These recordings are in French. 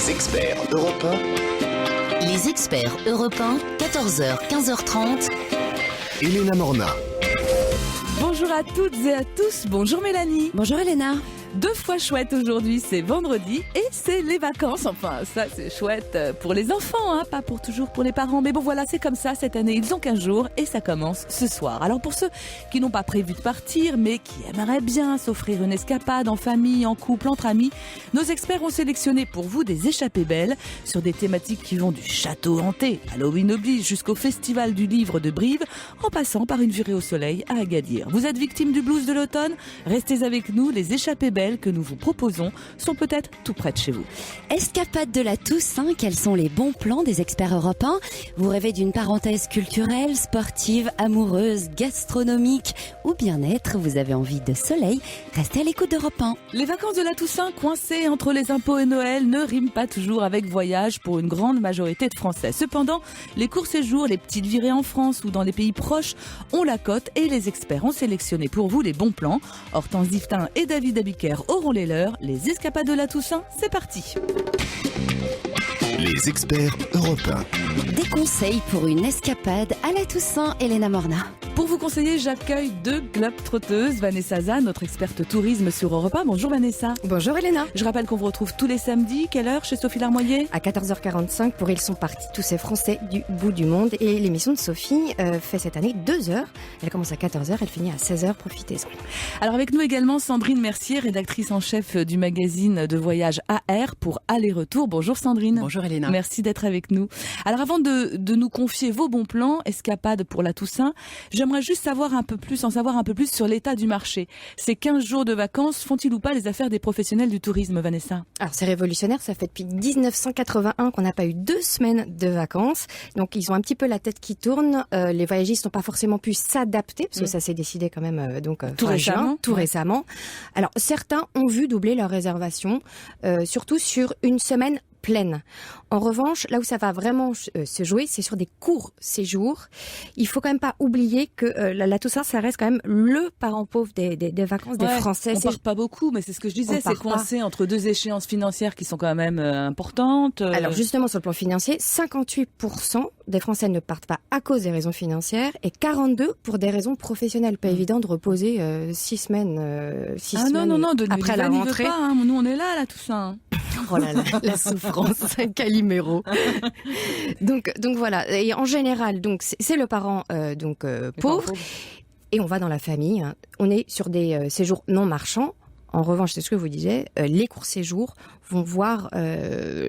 Les experts Europe 1. Les experts Europe 1, 14h, 15h30. Elena Morna. Bonjour à toutes et à tous, bonjour Mélanie. Bonjour Elena. 2 fois chouette aujourd'hui, c'est vendredi et c'est les vacances. Enfin, ça c'est chouette pour les enfants, pas pour toujours pour les parents. Mais bon voilà, c'est comme ça cette année, ils ont 15 jours et ça commence ce soir. Alors pour ceux qui n'ont pas prévu de partir, mais qui aimeraient bien s'offrir une escapade en famille, en couple, entre amis, nos experts ont sélectionné pour vous des échappées belles sur des thématiques qui vont du château hanté, Halloween oblige, jusqu'au festival du livre de Brive, en passant par une virée au soleil à Agadir. Vous êtes victime du blues de l'automne? Restez avec nous, les échappées belles que nous vous proposons sont peut-être tout près de chez vous. Escapade de la Toussaint, quels sont les bons plans des experts européens? Vous rêvez d'une parenthèse culturelle, sportive, amoureuse, gastronomique ou bien-être? Vous avez envie de soleil? Restez à l'écoute d'Europe 1. Les vacances de la Toussaint coincées entre les impôts et Noël ne riment pas toujours avec voyage pour une grande majorité de Français. Cependant, les courts séjours, les petites virées en France ou dans les pays proches ont la cote et les experts ont sélectionné pour vous les bons plans. Hortense Diftin et David Abiker auront les leurs. Les escapades de la Toussaint, c'est parti. Les experts Europe 1. Des conseils pour une escapade à la Toussaint, Elena Morna. Pour vous conseiller, j'accueille 2 globe-trotteuses. Vanessa Zahn, notre experte tourisme sur Europe 1. Bonjour Vanessa. Bonjour Elena. Je rappelle qu'on vous retrouve tous les samedis. Quelle heure chez Sophie Larmoyer? À 14h45 pour Ils sont partis, tous ces Français du bout du monde. Et l'émission de Sophie fait cette année 2 heures. Elle commence à 14h, elle finit à 16h. Profitez-en. Alors avec nous également Sandrine Mercier, rédactrice en chef du magazine de voyage AR pour Aller-Retour. Bonjour Sandrine. Bonjour Elena. Merci d'être avec nous. Alors avant de nous confier vos bons plans, escapade pour la Toussaint, j'aimerais juste en savoir un peu plus sur l'état du marché. Ces 15 jours de vacances font-ils ou pas les affaires des professionnels du tourisme, Vanessa? Alors c'est révolutionnaire, ça fait depuis 1981 qu'on n'a pas eu 2 semaines de vacances. Donc ils ont un petit peu la tête qui tourne. Les voyagistes n'ont pas forcément pu s'adapter parce que ça s'est décidé quand même tout récemment. Alors certains ont vu doubler leur réservation, surtout sur une semaine pleine. En revanche, là où ça va vraiment se jouer, c'est sur des courts séjours. Il faut quand même pas oublier que la Toussaint, ça reste quand même le parent pauvre des vacances des Français. On part pas beaucoup, mais c'est ce que je disais, c'est coincé entre 2 échéances financières qui sont quand même importantes. Alors justement, sur le plan financier, 58% des Français ne partent pas à cause des raisons financières et 42% pour des raisons professionnelles. Pas évident de reposer 6 semaines, après la rentrée. Pas, nous on est là, la Toussaint. Oh là là, la souffrance, Calimero. Donc voilà. Et en général, donc c'est le parent pauvre. Et on va dans la famille. On est sur des séjours non marchands. En revanche, c'est ce que vous disiez, les courts séjours vont voir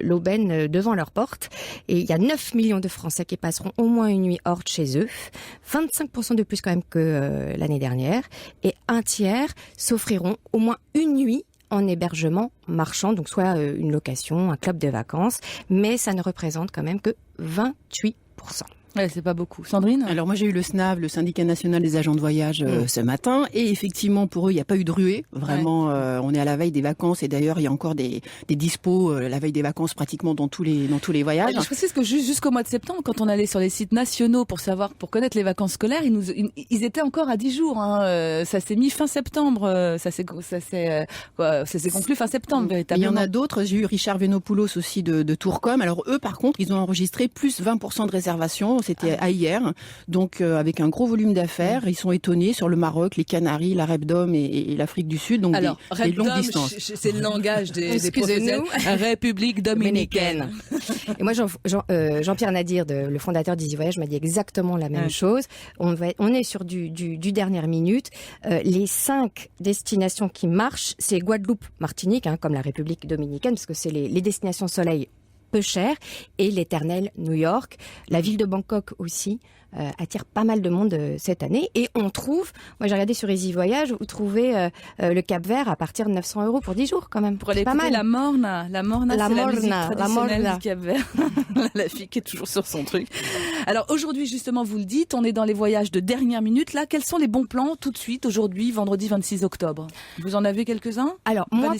l'aubaine devant leur porte. Et il y a 9 millions de Français qui passeront au moins une nuit hors de chez eux. 25% de plus quand même que l'année dernière. Et un tiers s'offriront au moins une nuit en hébergement marchand, donc soit une location, un club de vacances, mais ça ne représente quand même que 28%. Ouais, c'est pas beaucoup. Sandrine? Alors moi j'ai eu le SNAV, le syndicat national des agents de voyage ce matin, et effectivement pour eux il n'y a pas eu de ruée. Vraiment, on est à la veille des vacances et d'ailleurs il y a encore des dispos la veille des vacances pratiquement dans tous les voyages. Je précise que jusqu'au mois de septembre, quand on allait sur les sites nationaux pour connaître les vacances scolaires, ils étaient encore à 10 jours. Ça s'est mis fin septembre. Ça s'est conclu fin septembre véritablement. Il y en a d'autres. J'ai eu Richard Venopoulos aussi de Tourcom. Alors eux par contre ils ont enregistré plus 20% de réservations. C'était à hier, donc avec un gros volume d'affaires. Ils sont étonnés sur le Maroc, les Canaries, la Repdom et l'Afrique du Sud, donc alors, des longues distances. C'est le langage des professionnels. République dominicaine. Et moi, Jean-Pierre Nadir, le fondateur d'Easy Voyage, m'a dit exactement la même chose. On est sur du dernière minute. Les 5 destinations qui marchent, c'est Guadeloupe, Martinique, comme la République dominicaine, parce que c'est les destinations soleil peu cher, et l'éternel New York. La ville de Bangkok aussi attire pas mal de monde cette année. Et on trouve, moi j'ai regardé sur Easy Voyage, vous trouvez le Cap-Vert à partir de 900 € pour 10 jours quand même. Pour aller écouter la Morna. La Morna, c'est la musique traditionnelle du Cap-Vert. La fille qui est toujours sur son truc. Alors aujourd'hui, justement, vous le dites, on est dans les voyages de dernière minute. Là, quels sont les bons plans tout de suite, aujourd'hui, vendredi 26 octobre? Vous en avez quelques-uns? Alors, moi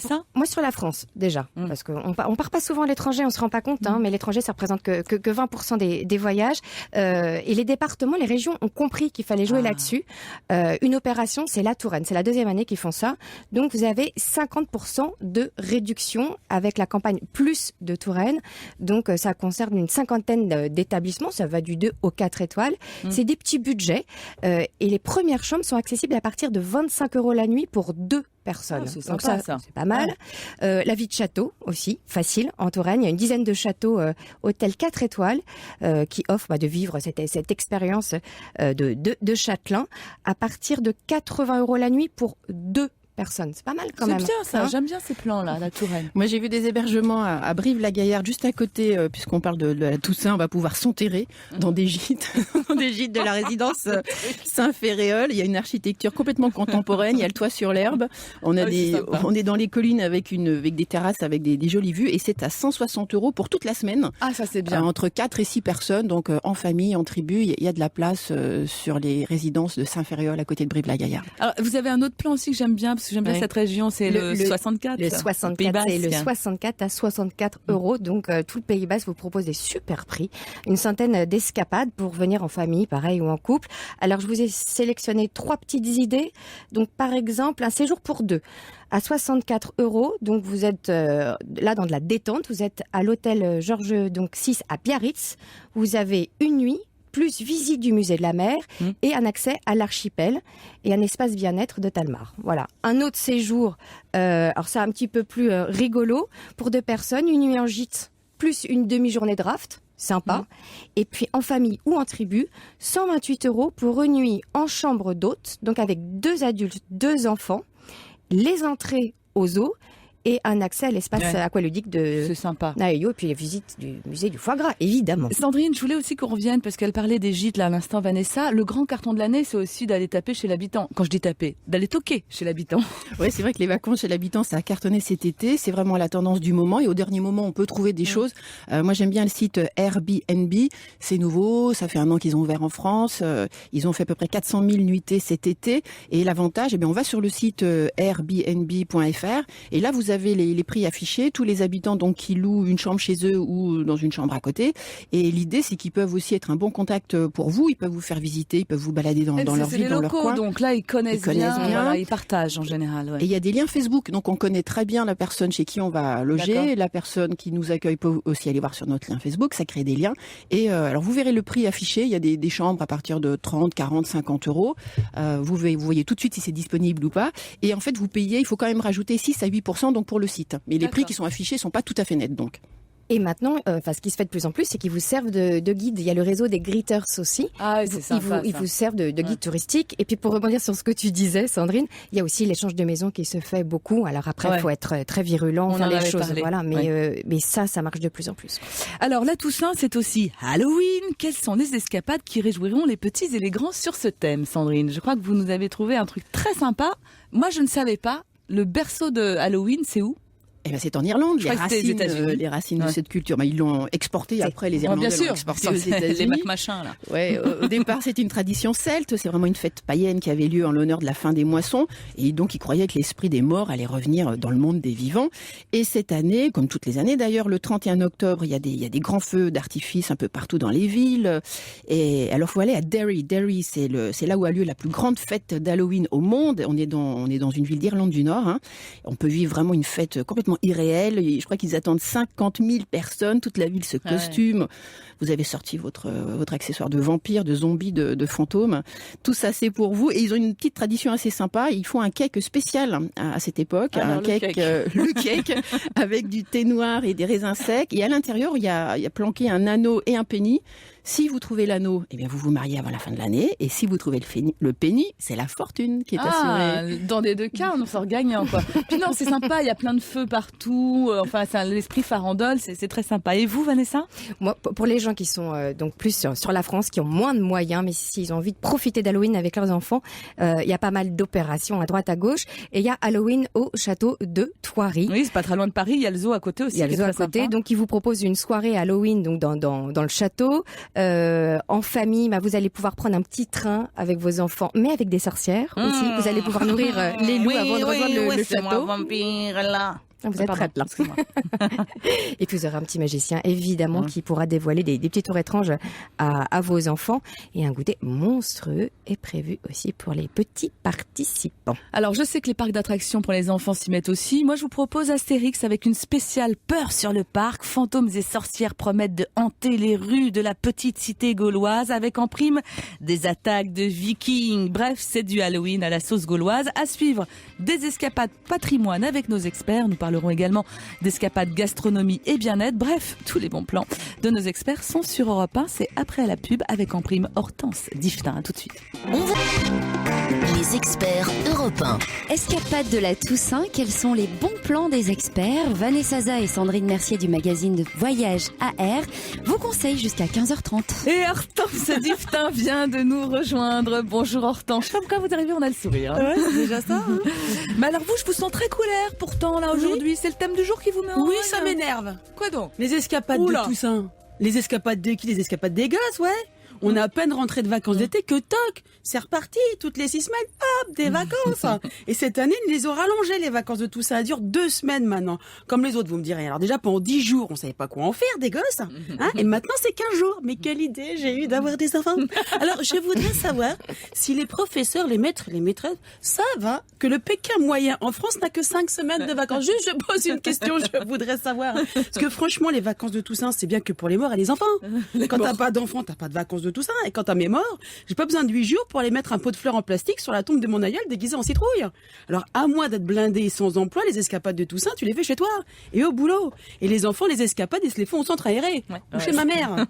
sur la France, déjà, parce qu'on part pas souvent à l'étranger, on se rend pas compte, mais l'étranger, ça représente que 20% des voyages. Et les départements, les régions ont compris qu'il fallait jouer là-dessus. Une opération, c'est la Touraine. C'est la deuxième année qu'ils font ça. Donc, vous avez 50% de réduction avec la campagne Plus de Touraine. Donc, ça concerne une cinquantaine d'établissements. Ça va du 2 au 4 étoiles. C'est des petits budgets. Et les premières chambres sont accessibles à partir de 25 € la nuit pour 2 personnes. C'est donc sympa, ça, c'est pas mal. La vie de château aussi, facile, en Touraine. Il y a une dizaine de châteaux hôtels 4 étoiles qui offrent de vivre cette expérience de châtelain à partir de 80 € la nuit pour 2 personnes. C'est pas mal quand même. C'est bien ça, hein. j'aime bien ces plans-là, la Touraine. Moi, j'ai vu des hébergements à Brive-la-Gaillarde, juste à côté, puisqu'on parle de la Toussaint, on va pouvoir s'enterrer dans des gîtes, dans des gîtes de la résidence Saint-Féréol. Il y a une architecture complètement contemporaine, il y a le toit sur l'herbe. On est dans les collines avec des terrasses avec des jolies vues, et c'est à 160 € pour toute la semaine. Ah, ça c'est bien. Entre 4 et 6 personnes, donc en famille, en tribu, il y a de la place sur les résidences de Saint-Féréol à côté de Brive-la-Gaillarde. Alors, vous avez un autre plan aussi que j'aime bien, parce que j'aime bien cette région, c'est le 64. Le 64, c'est le 64 à 64 €. Donc, tout le Pays Basque vous propose des super prix. Une centaine d'escapades pour venir en famille, pareil, ou en couple. Alors, je vous ai sélectionné 3 petites idées. Donc, par exemple, un séjour pour 2 à 64 €. Donc, vous êtes là dans de la détente. Vous êtes à l'hôtel Georges 6 à Biarritz. Vous avez une nuit, plus visite du musée de la mer et un accès à l'archipel et un espace bien-être de Talmar. Voilà. Un autre séjour, alors c'est un petit peu plus rigolo, pour 2 personnes, une nuit en gîte plus une demi-journée de raft. Sympa. Et puis en famille ou en tribu, 128 € pour une nuit en chambre d'hôte, donc avec 2 adultes, 2 enfants, les entrées aux eaux et un accès à l'espace aqualudique de Naeyo, et puis les visites du musée du foie gras, évidemment. Sandrine, je voulais aussi qu'on revienne, parce qu'elle parlait des gîtes là à l'instant, Vanessa. Le grand carton de l'année, c'est aussi d'aller taper chez l'habitant. Quand je dis taper, d'aller toquer chez l'habitant. Oui, c'est vrai que les vacances chez l'habitant, ça a cartonné cet été. C'est vraiment la tendance du moment. Et au dernier moment, on peut trouver des choses. Moi, j'aime bien le site Airbnb. C'est nouveau. Ça fait 1 an qu'ils ont ouvert en France. Ils ont fait à peu près 400 000 nuitées cet été. Et l'avantage, on va sur le site airbnb.fr. Et là, vous avez les prix affichés, tous les habitants donc qui louent une chambre chez eux ou dans une chambre à côté. Et l'idée, c'est qu'ils peuvent aussi être un bon contact pour vous. Ils peuvent vous faire visiter, ils peuvent vous balader dans leur ville, dans leur coin. Donc là, ils connaissent bien. Voilà, ils partagent en général. Ouais. Et il y a des liens Facebook, donc on connaît très bien la personne chez qui on va loger. D'accord. La personne qui nous accueille peut aussi aller voir sur notre lien Facebook, ça crée des liens. Et alors vous verrez le prix affiché. Il y a des chambres à partir de 30, 40, 50 €. Vous voyez tout de suite si c'est disponible ou pas. Et en fait, vous payez, il faut quand même rajouter 6 à 8% donc pour le site. Mais les prix qui sont affichés sont pas tout à fait nets donc. Et maintenant, ce qui se fait de plus en plus, c'est qu'ils vous servent de guide. Il y a le réseau des greeters aussi. Ah, c'est sympa. Ils vous servent de guide touristique. Et puis pour rebondir sur ce que tu disais, Sandrine, il y a aussi l'échange de maisons qui se fait beaucoup. Alors après, il faut être très virulent, faire les choses. Voilà, mais ça marche de plus en plus. Alors la Toussaint, c'est aussi Halloween. Quelles sont les escapades qui réjouiront les petits et les grands sur ce thème, Sandrine? Je crois que vous nous avez trouvé un truc très sympa. Moi, je ne savais pas. Le berceau de Halloween, c'est où? Eh ben c'est en Irlande, les racines de cette culture. Ils l'ont exporté après, les Irlandais l'ont exporté aux États-Unis. Les Mac machins là. Ouais, au départ c'était une tradition celte, c'est vraiment une fête païenne qui avait lieu en l'honneur de la fin des moissons, et donc ils croyaient que l'esprit des morts allait revenir dans le monde des vivants. Et cette année, comme toutes les années d'ailleurs, le 31 octobre, il y a des grands feux d'artifice un peu partout dans les villes. Et alors faut aller à Derry. Derry, c'est là où a lieu la plus grande fête d'Halloween au monde. On est dans une ville d'Irlande du Nord. Hein. On peut vivre vraiment une fête complètement irréel. Je crois qu'ils attendent 50 000 personnes. Toute la ville se costume. Ouais. Vous avez sorti votre accessoire de vampire, de zombie, de fantôme. Tout ça, c'est pour vous. Et ils ont une petite tradition assez sympa. Ils font un cake spécial à cette époque. Alors, le cake avec du thé noir et des raisins secs. Et à l'intérieur, il y a planqué un anneau et un penny. Si vous trouvez l'anneau, eh bien vous vous mariez avant la fin de l'année. Et si vous trouvez le penny, c'est la fortune qui est assurée. Dans les deux cas, on sort gagnant, quoi. Puis non, c'est sympa, il y a plein de feux partout. Enfin, c'est l'esprit farandole, c'est très sympa. Et vous, Vanessa? Moi, pour les gens qui sont donc plus sur la France, qui ont moins de moyens, mais s'ils ont envie de profiter d'Halloween avec leurs enfants, il y a pas mal d'opérations à droite, à gauche. Et il y a Halloween au château de Thoiry. Oui, c'est pas très loin de Paris. Il y a le zoo à côté aussi. Il y a le zoo à côté, donc ils vous proposent une soirée Halloween donc dans le château. En famille, vous allez pouvoir prendre un petit train avec vos enfants, mais avec des sorcières aussi. Vous allez pouvoir nourrir les loups avant de rejoindre le c'est moi, château. vampire, là. Vous êtes prête là. Excuse-moi. Et puis vous aurez un petit magicien, évidemment, qui pourra dévoiler des petits tours étranges à vos enfants. Et un goûter monstrueux est prévu aussi pour les petits participants. Alors, je sais que les parcs d'attractions pour les enfants s'y mettent aussi. Moi, je vous propose Astérix avec une spéciale peur sur le parc. Fantômes et sorcières promettent de hanter les rues de la petite cité gauloise avec en prime des attaques de vikings. Bref, c'est du Halloween à la sauce gauloise. À suivre, des escapades patrimoine avec nos experts. Nous parlerons également d'escapades gastronomie et bien-être. Bref, tous les bons plans de nos experts sont sur Europe 1. C'est après la pub avec en prime Hortense Diftin. À tout de suite. Les experts Europe 1. Escapade de la Toussaint, quels sont les bons plans des experts? Vanessa Zaza et Sandrine Mercier du magazine de Voyage AR vous conseillent jusqu'à 15h30. Et Hortense Diftin vient de nous rejoindre. Bonjour Hortense. Comme quand vous arrivez, on a le sourire. Ouais, c'est déjà ça. Hein. Mais alors vous, je vous sens très colère pourtant là aujourd'hui. C'est le thème du jour qui vous met en Oui, rogne. ça m'énerve. Quoi donc? Les escapades Oula. de Toussaint. Les escapades de qui? Les escapades des gosses, ouais. On a à peine rentré de vacances d'été que toc, c'est reparti, toutes les 6 semaines, hop, des vacances. Et cette année, ils les ont rallongées, les vacances de Toussaint. Ça dure 2 semaines maintenant. Comme les autres, vous me direz. Alors déjà, pendant 10 jours, on savait pas quoi en faire, des gosses. Hein, et maintenant, c'est 15 jours. Mais quelle idée j'ai eu d'avoir des enfants. Alors, je voudrais savoir si les professeurs, les maîtres, les maîtresses savent que le Pékin moyen en France n'a que 5 semaines de vacances. Juste, je pose une question, je voudrais savoir. Parce que franchement, les vacances de Toussaint, c'est bien que pour les morts et les enfants. Quand t'as pas d'enfants, t'as pas de vacances de Toussaint. Et quand t'as mes morts, j'ai pas besoin de 8 jours pour aller mettre un pot de fleurs en plastique sur la tombe de mon aïeul déguisé en citrouille. Alors, à moins d'être blindé et sans emploi, les escapades de Toussaint, tu les fais chez toi. Et au boulot. Et les enfants, les escapades, ils se les font au centre aéré. Ou chez ma mère.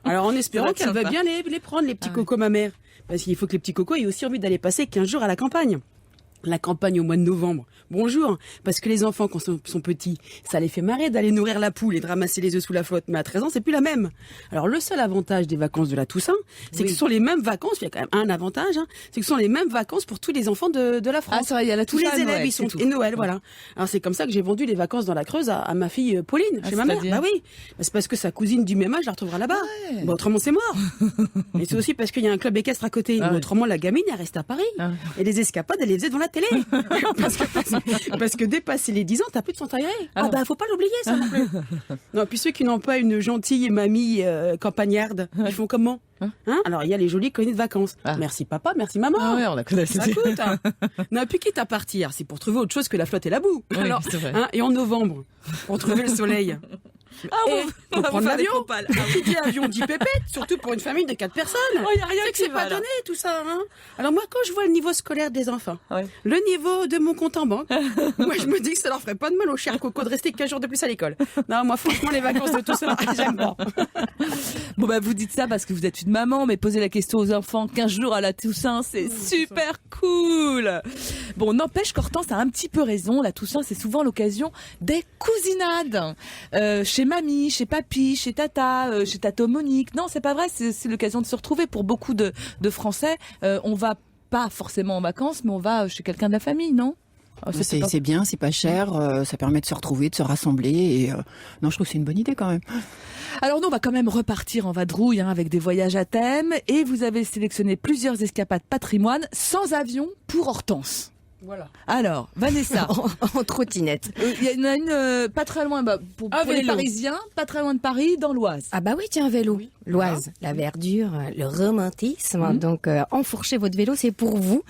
Alors, en espérant qu'elle va bien les prendre, les petits cocos, ma mère. Parce qu'il faut que les petits cocos aient aussi envie d'aller passer 15 jours à la campagne. La campagne au mois de novembre. Bonjour. Parce que les enfants, quand sont petits, ça les fait marrer d'aller nourrir la poule et de ramasser les œufs sous la flotte. Mais à 13 ans, c'est plus la même. Alors, le seul avantage des vacances de la Toussaint, c'est que ce sont les mêmes vacances. Il y a quand même un avantage, hein, c'est que ce sont les mêmes vacances pour tous les enfants de la France. Ah, c'est vrai, il y a la Tous les Toussaint, élèves, Noël, ils sont, c'est tout. et Noël, voilà. Alors, c'est comme ça que j'ai vendu les vacances dans la Creuse à ma fille Pauline, chez ma mère. c'est-à-dire Bah oui. Bah, c'est parce que sa cousine du même âge la retrouvera là-bas. Bah, autrement, c'est mort. Et c'est aussi parce qu'il y a un club équestre à côté. Ah Ou ouais. autrement, la gamine, elle reste à Paris. Ah. Et les escapades, elle les faisait devant la télé. parce que dépasser les 10 ans, t'as plus de centre aéré. Ah bah, faut pas l'oublier, ça non plus. Non, puis ceux qui n'ont pas une gentille mamie campagnarde, ils font comment? Hein? Alors, il y a les jolies colonies de vacances. Ah. Merci papa, merci maman. Ah ouais, on la connaît. Ça coûte, hein. Non, puis quitte à partir, c'est pour trouver autre chose que la flotte et la boue. Oui, Alors, c'est vrai. hein, et en novembre, pour trouver le soleil. Faut prendre l'avion. Qui dit avion dit pépette, surtout pour une famille de 4 personnes. Oh, y a rien C'est que qui c'est va, pas là. donné tout ça. Hein. Alors moi, quand je vois le niveau scolaire des enfants, Ouais. le niveau de mon compte en banque, moi je me dis que ça leur ferait pas de mal aux chers cocos de rester 15 jours de plus à l'école. Non, moi franchement, les vacances de tout ça, j'aime pas. Bon bah vous dites ça parce que vous êtes une maman, mais posez la question aux enfants 15 jours à la Toussaint, c'est super cool. Bon, n'empêche qu'Hortense a un petit peu raison, la Toussaint c'est souvent l'occasion des cousinades. Chez mamie, chez papy, chez tata, chez tato Monique. Non, c'est pas vrai, c'est l'occasion de se retrouver pour beaucoup de Français. On va pas forcément en vacances, mais on va chez quelqu'un de la famille, non? Ah, C'est pas- c'est bien, c'est pas cher, ça permet de se retrouver, de se rassembler. Et non, je trouve que c'est une bonne idée quand même. Alors nous, on va quand même repartir en vadrouille avec des voyages à thème. Et vous avez sélectionné plusieurs escapades patrimoine sans avion pour Hortense. Voilà. Alors, Vanessa, En trottinette. il y en a une pas très loin, pour les vélo. Parisiens, pas très loin de Paris, dans l'Oise. Ah bah oui, tiens, un vélo. L'Oise, la verdure, le romantisme. Donc, enfourchez votre vélo, c'est pour vous.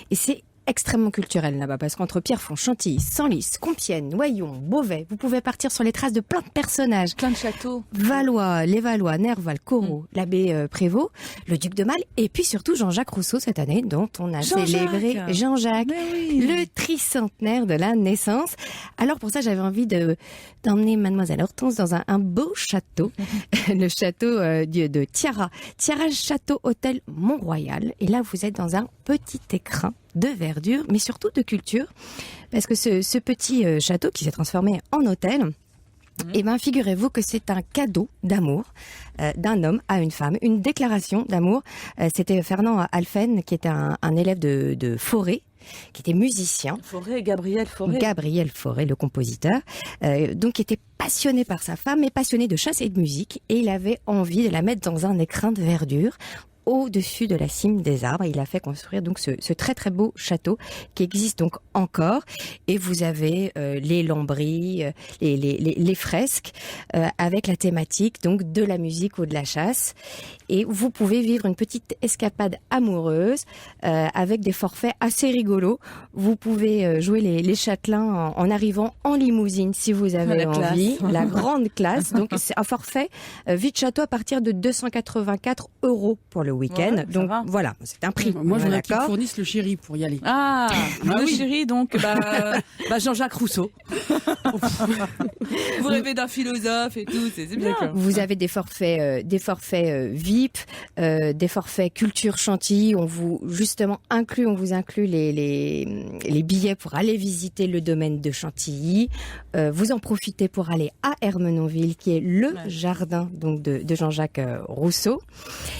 Et c'est extrêmement culturel là-bas, parce qu'entre Pierrefonds, Chantilly, Senlis, Compiègne, Noyon, Beauvais, vous pouvez partir sur les traces de plein de personnages. Plein de châteaux. Valois, les Valois, Nerval, Corot, l'abbé Prévost, le duc de Malle, et puis surtout Jean-Jacques Rousseau cette année, dont on a Jean-Jacques. célébré Jean-Jacques, Mais oui. le tricentenaire de la naissance. Alors pour ça, j'avais envie d'emmener Mademoiselle Hortense dans un beau château, le château de Tiara. Tiara Château Hôtel Mont-Royal. Et là, vous êtes dans un petit écrin de verdure, mais surtout de culture, parce que ce petit château qui s'est transformé en hôtel, eh ben, figurez-vous que c'est un cadeau d'amour d'un homme à une femme, une déclaration d'amour. C'était Fernand Alphen, qui était un élève de Forêt, qui était musicien. Gabriel Fauré. Gabriel Fauré, le compositeur, donc qui était passionné par sa femme, mais passionné de chasse et de musique, et il avait envie de la mettre dans un écrin de verdure au-dessus de la cime des arbres. Il a fait construire donc ce très très beau château qui existe donc encore. Et vous avez les lambris, les fresques avec la thématique donc de la musique ou de la chasse. Et vous pouvez vivre une petite escapade amoureuse avec des forfaits assez rigolos. Vous pouvez jouer les châtelains en arrivant en limousine si vous avez envie. La grande classe. Donc c'est un forfait vie de château à partir de 284 € pour le week-end. Ouais, donc voilà, c'est un prix. Moi, je voudrais qu'ils d'accord. fournissent le chéri pour y aller. Ah, le oui. chéri, donc, Jean-Jacques Rousseau. Vous rêvez d'un philosophe et tout, c'est bien. Vous avez des forfaits VIP, des forfaits culture Chantilly. On vous inclut les billets pour aller visiter le domaine de Chantilly. Vous en profitez pour aller à Ermenonville, qui est le jardin donc de Jean-Jacques Rousseau.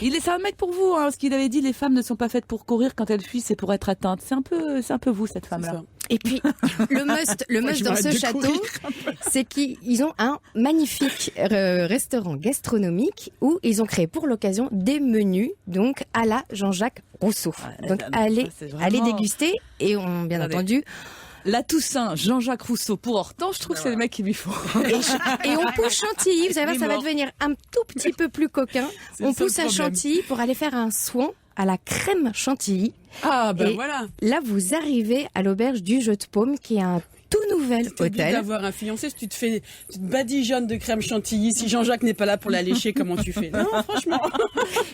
C'est un mec pour vous, hein, parce qu'il avait dit les femmes ne sont pas faites pour courir, quand elles fuient, c'est pour être atteintes. C'est un peu vous, cette femme-là. Et puis, le must dans ce château, c'est qu'ils ont un magnifique restaurant gastronomique où ils ont créé pour l'occasion des menus, donc, à la Jean-Jacques Rousseau. Donc, allez déguster et bien entendu, La Toussaint, Jean-Jacques Rousseau pour Hortense, je trouve que c'est le mec qu'il lui faut. et on pousse Chantilly, vous allez voir, ça va devenir un tout petit peu plus coquin. On pousse à Chantilly pour aller faire un soin à la crème Chantilly. Ah, ben Et voilà. là, vous arrivez à l'auberge du Jeu de Paume, qui est un tout nouvel T'es obligé hôtel. d'avoir un fiancé, si tu te badigeonnes de crème chantilly, si Jean-Jacques n'est pas là pour la lécher, comment tu fais? Non, franchement.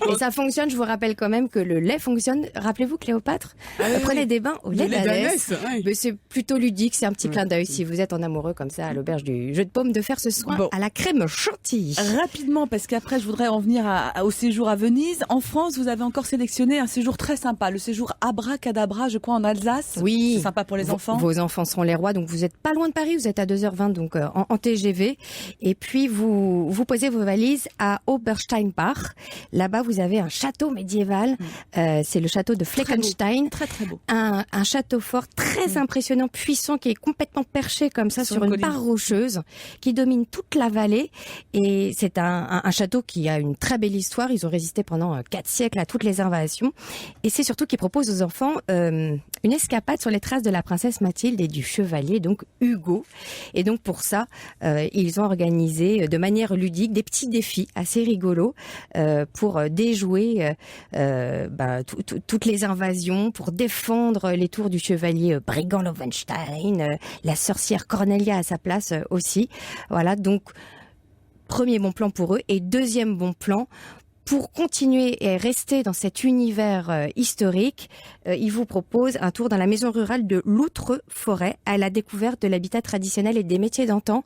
Et ça fonctionne, je vous rappelle quand même que le lait fonctionne. Rappelez-vous, Cléopâtre prenait des bains au lait d'ânesse. Ouais. Mais c'est plutôt ludique, c'est un petit clin d'œil si vous êtes en amoureux comme ça à l'auberge du Jeu de Paume de faire ce soin à la crème chantilly. Rapidement, parce qu'après je voudrais en venir au séjour à Venise. En France, vous avez encore sélectionné un séjour très sympa, le séjour Abracadabra, je crois, en Alsace. Oui. C'est sympa pour les enfants. Vos enfants seront les rois, donc vous êtes pas loin de Paris, vous êtes à 2h20 donc en TGV. Et puis vous posez vos valises à Obersteinbach. Là-bas, vous avez un château médiéval. C'est le château de Fleckenstein. Très très beau. Un château fort très impressionnant, puissant, qui est complètement perché comme ça sur une colline. barre rocheuse, qui domine toute la vallée. Et c'est un château qui a une très belle histoire. Ils ont résisté pendant 4 siècles à toutes les invasions. Et c'est surtout qu'il propose aux enfants une escapade sur les traces de la princesse Mathilde et du chevalier, donc Hugo. Et donc pour ça, ils ont organisé de manière ludique des petits défis assez rigolos pour déjouer toutes les invasions, pour défendre les tours du chevalier Brigand Lovenstein, la sorcière Cornelia à sa place aussi. Voilà, donc premier bon plan pour eux. Et deuxième bon plan, pour continuer et rester dans cet univers historique, il vous propose un tour dans la maison rurale de Loutre-Forêt à la découverte de l'habitat traditionnel et des métiers d'antan.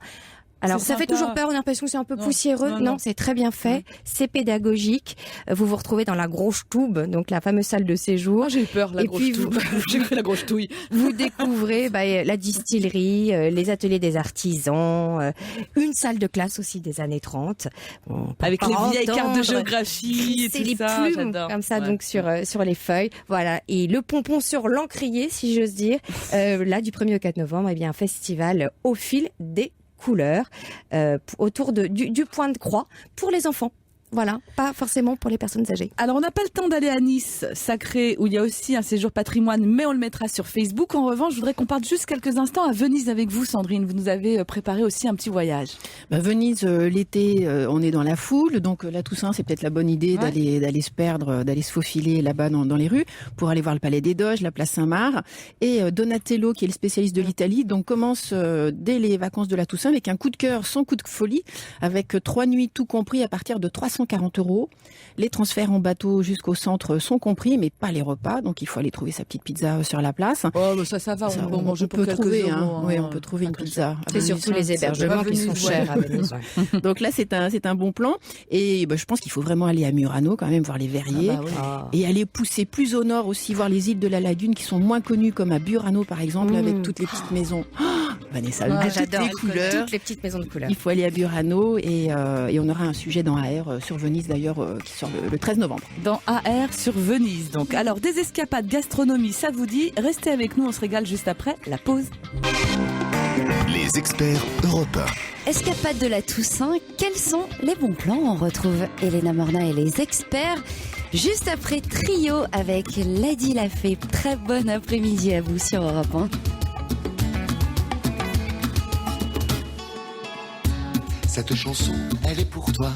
Alors, C'est ça fait sympa. toujours peur, on a l'impression que c'est un peu Non, poussiéreux. non. C'est très bien fait, c'est pédagogique. Vous vous retrouvez dans la grosse toube, donc la fameuse salle de séjour. Moi, j'ai eu peur, la Et grosse puis touille. J'ai cru la grosse touille. Vous découvrez la distillerie, les ateliers des artisans, une salle de classe aussi des années 30. On peut Avec pas les vieilles cartes de entendre géographie et glisser tout les ça, plumes j'adore. comme ça Ouais. donc sur les feuilles. Voilà, et le pompon sur l'encrier, si j'ose dire. Là, du 1er au 4 novembre, un festival au fil des couleurs autour du point de croix pour les enfants. Voilà, pas forcément pour les personnes âgées. Alors, on n'a pas le temps d'aller à Nice, sacré, où il y a aussi un séjour patrimoine, mais on le mettra sur Facebook. En revanche, je voudrais qu'on parte juste quelques instants à Venise avec vous, Sandrine. Vous nous avez préparé aussi un petit voyage. Venise, l'été, on est dans la foule, donc la Toussaint, c'est peut-être la bonne idée d'aller se perdre, d'aller se faufiler là-bas dans les rues pour aller voir le Palais des Doges, la place Saint-Marc. Et Donatello, qui est le spécialiste de l'Italie, donc commence dès les vacances de la Toussaint avec un coup de cœur sans coup de folie, avec 3 nuits tout compris à partir de 340 €. Les transferts en bateau jusqu'au centre sont compris, mais pas les repas, donc il faut aller trouver sa petite pizza sur la place. Oh, mais ça va, Ça, on peut manger pour peut quelques trouver, euros. oui, on peut trouver une pizza. à C'est Venise. surtout les hébergements qui sont chers à Venise. Donc là, c'est un bon plan. Et je pense qu'il faut vraiment aller à Murano quand même, voir les verriers. Ah bah oui. Et aller pousser plus au nord aussi, voir les îles de la Lagune qui sont moins connues, comme à Burano par exemple, avec toutes les petites maisons. Vanessa, Ah, de toutes j'adore les couleurs. toutes les petites maisons de couleurs. Il faut aller à Burano et on aura un sujet dans AR sur Venise d'ailleurs qui sort le 13 novembre. Dans AR sur Venise. Donc, alors, des escapades gastronomie, ça vous dit? Restez avec nous, on se régale juste après la pause. Les experts européens. Escapade de la Toussaint, quels sont les bons plans? On retrouve Elena Morna et les experts juste après Trio avec Lady Lafay. Très bon après-midi à vous sur Europe 1. Cette chanson, elle est pour toi,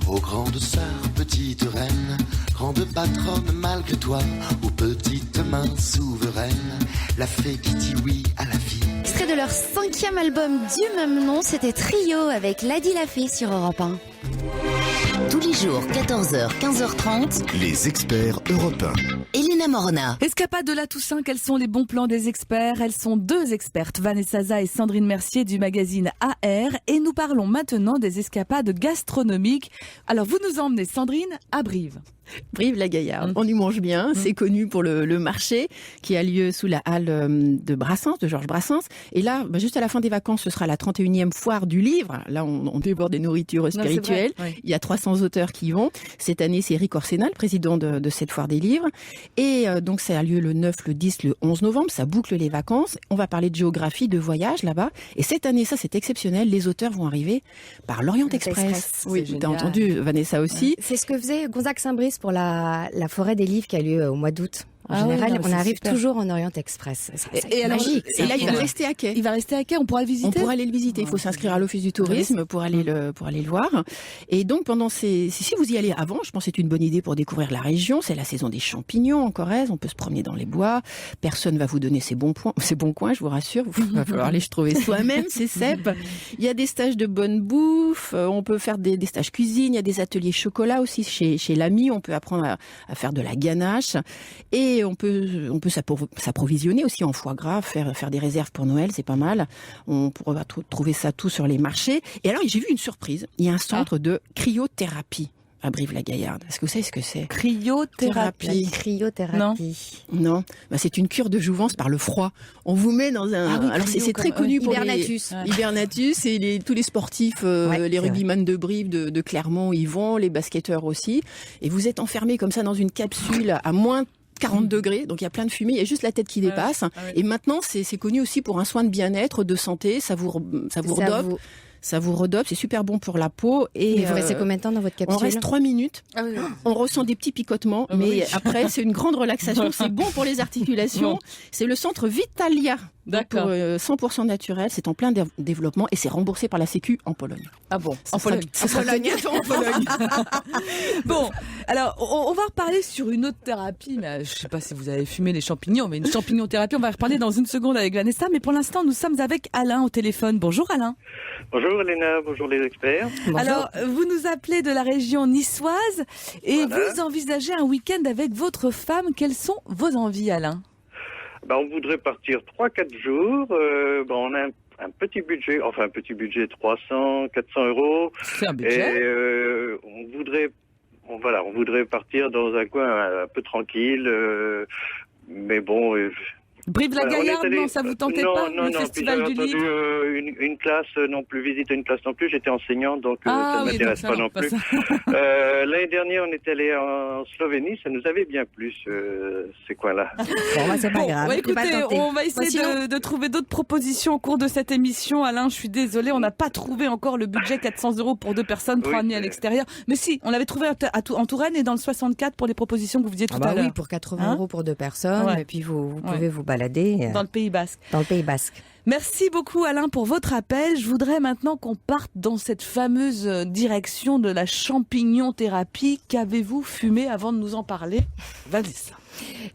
ô grande sœur, petite reine, grande patronne malgré toi, ô petite main souveraine, la fée qui dit oui à la vie. Extrait de leur 5e album du même nom, c'était Trio avec Lady Lafay sur Europe 1. Tous les jours, 14h, 15h30, Les experts européens. Elena Morna. Escapade de la Toussaint, quels sont les bons plans des experts? Elles sont deux expertes, Vanessa Za et Sandrine Mercier du magazine AR, et nous parlons maintenant des escapades gastronomiques. Alors vous nous emmenez, Sandrine, à Brive. Brive-la-Gaillarde, on y mange bien, c'est connu pour le marché qui a lieu sous la halle de Brassens, de Georges Brassens. Et là, juste à la fin des vacances, ce sera la 31e foire du livre. Là, on déborde des nourritures spirituelles. vrai, oui. Il y a 300 auteurs qui y vont. Cette année, c'est Eric Orsena, le président de cette foire des livres. Et donc, ça a lieu le 9, le 10, le 11 novembre. Ça boucle les vacances. On va parler de géographie, de voyage là-bas. Et cette année, ça, c'est exceptionnel. Les auteurs vont arriver par l'Orient Express. Oui, C'est t'as génial. entendu, Vanessa aussi. C'est ce que faisait Gonzague Saint-Brice pour la forêt des livres qui a lieu au mois d'août. En Ah oui, général, non, mais on c'est arrive super. toujours en Orient Express. Et alors, magique. et Et là, il va rester à quai. Il va rester à quai, on pourra le visiter? On pourra aller le visiter. Il faut s'inscrire à l'office du tourisme pour aller le voir. Et donc pendant si vous y allez avant, je pense que c'est une bonne idée pour découvrir la région. C'est la saison des champignons en Corrèze. On peut se promener dans les bois. Personne va vous donner ses bons coins, je vous rassure. Il va falloir aller se trouver soi-même ses cèpes. Il y a des stages de bonne bouffe. On peut faire des stages cuisine. Il y a des ateliers chocolat aussi chez l'ami. On peut apprendre à faire de la ganache. Et on peut s'approvisionner aussi en foie gras, faire des réserves pour Noël, c'est pas mal. On pourra trouver ça tout sur les marchés. Et alors, j'ai vu une surprise. Il y a un centre de cryothérapie à Brive-la-Gaillarde. Est-ce que vous savez ce que c'est? Cryothérapie. La cryothérapie. Non. C'est une cure de jouvence par le froid. On vous met dans un... Ah oui, alors, c'est cryo, très comme- connu pour Hibernatus. les... Hibernatus et tous les sportifs, les c'est rugbyman de Brive, de Clermont, y vont, les basketteurs aussi. Et vous êtes enfermés comme ça dans une capsule à moins 40 degrés, donc il y a plein de fumée, il y a juste la tête qui dépasse. Et maintenant, c'est connu aussi pour un soin de bien-être, de santé, ça vous redope. Ça vous redope, c'est super bon pour la peau. Et vous restez combien de temps dans votre capsule? on reste 3 minutes. On ressent des petits picotements, mais après, c'est une grande relaxation. C'est bon pour les articulations. Bon. C'est le centre Vitalia. Donc, D'accord. pour 100% naturel, c'est en plein développement et c'est remboursé par la Sécu en Pologne. Ah bon, Ce sera bientôt en Pologne. Bon, alors on va reparler sur une autre thérapie, mais je sais pas si vous avez fumé les champignons, mais une champignon-thérapie, on va reparler dans une seconde avec Vanessa, mais pour l'instant nous sommes avec Alain au téléphone. Bonjour Alain. Bonjour Elena, bonjour les experts. Alors vous nous appelez de la région niçoise et Voilà. vous envisagez un week-end avec votre femme. Quelles sont vos envies Alain? On voudrait partir 3-4 jours. On a un petit budget, 300, 400 euros. C'est un budget. Et on voudrait partir dans un coin un peu tranquille. Mais bon... Brive-la-Gaillarde, on est allé- non, ça vous tentait non, pas? Non, le non, festival puis du j'avais livre? entendu une classe non plus, visiter une classe non plus. J'étais enseignant, donc Ah ça ne oui, m'intéresse donc ça, pas non plus. ça. L'année dernière, on est allé en Slovénie, ça nous avait bien plu, ces coins-là. Bon, c'est pas Bon, grave. écoutez, c'est pas tenté. on va essayer Sinon- de trouver d'autres propositions au cours de cette émission. Alain, je suis désolée, on n'a pas trouvé encore le budget 400 € pour 2 personnes, 3 Oui, nuits à l'extérieur. Mais si, on l'avait trouvé en Touraine et dans le 64 pour les propositions que vous faisiez tout à l'heure. Oui, pour 80 Hein euros pour 2 personnes, Ouais. et puis vous Ouais. pouvez vous balader Dans le Pays Basque. dans le Pays Basque. Merci beaucoup Alain pour votre appel. Je voudrais maintenant qu'on parte dans cette fameuse direction de la champignon-thérapie. Qu'avez-vous fumé avant de nous en parler? Vanessa.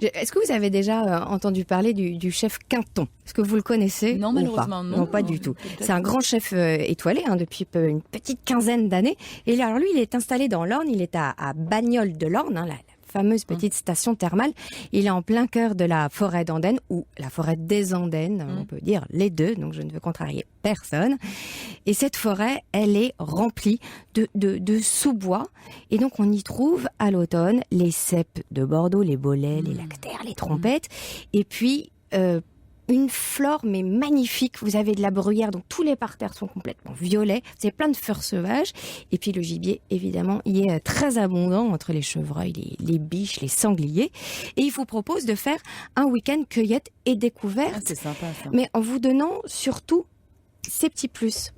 Est-ce que vous avez déjà entendu parler du chef Quinton? Est-ce que vous le connaissez? Non, ou malheureusement, pas non. Non, pas du tout. Peut-être. C'est un grand chef étoilé depuis une petite quinzaine d'années. Et là, alors lui, il est installé dans l'Orne. Il est à Bagnoles de l'Orne, la fameuse petite station thermale. Il est en plein cœur de la forêt d'Andenne, ou la forêt des Andennes, on peut dire les deux, donc je ne veux contrarier personne. Et cette forêt, elle est remplie de sous-bois, et donc on y trouve à l'automne les cèpes de Bordeaux, les bolets, les lactaires, les trompettes, et puis une flore mais magnifique. Vous avez de la bruyère, donc tous les parterres sont complètement violets. Vous avez plein de fleurs sauvages. Et puis le gibier, évidemment, il est très abondant entre les chevreuils, les biches, les sangliers. Et il vous propose de faire un week-end cueillette et découverte. Ah, c'est sympa ça. Mais en vous donnant surtout ces petits plus.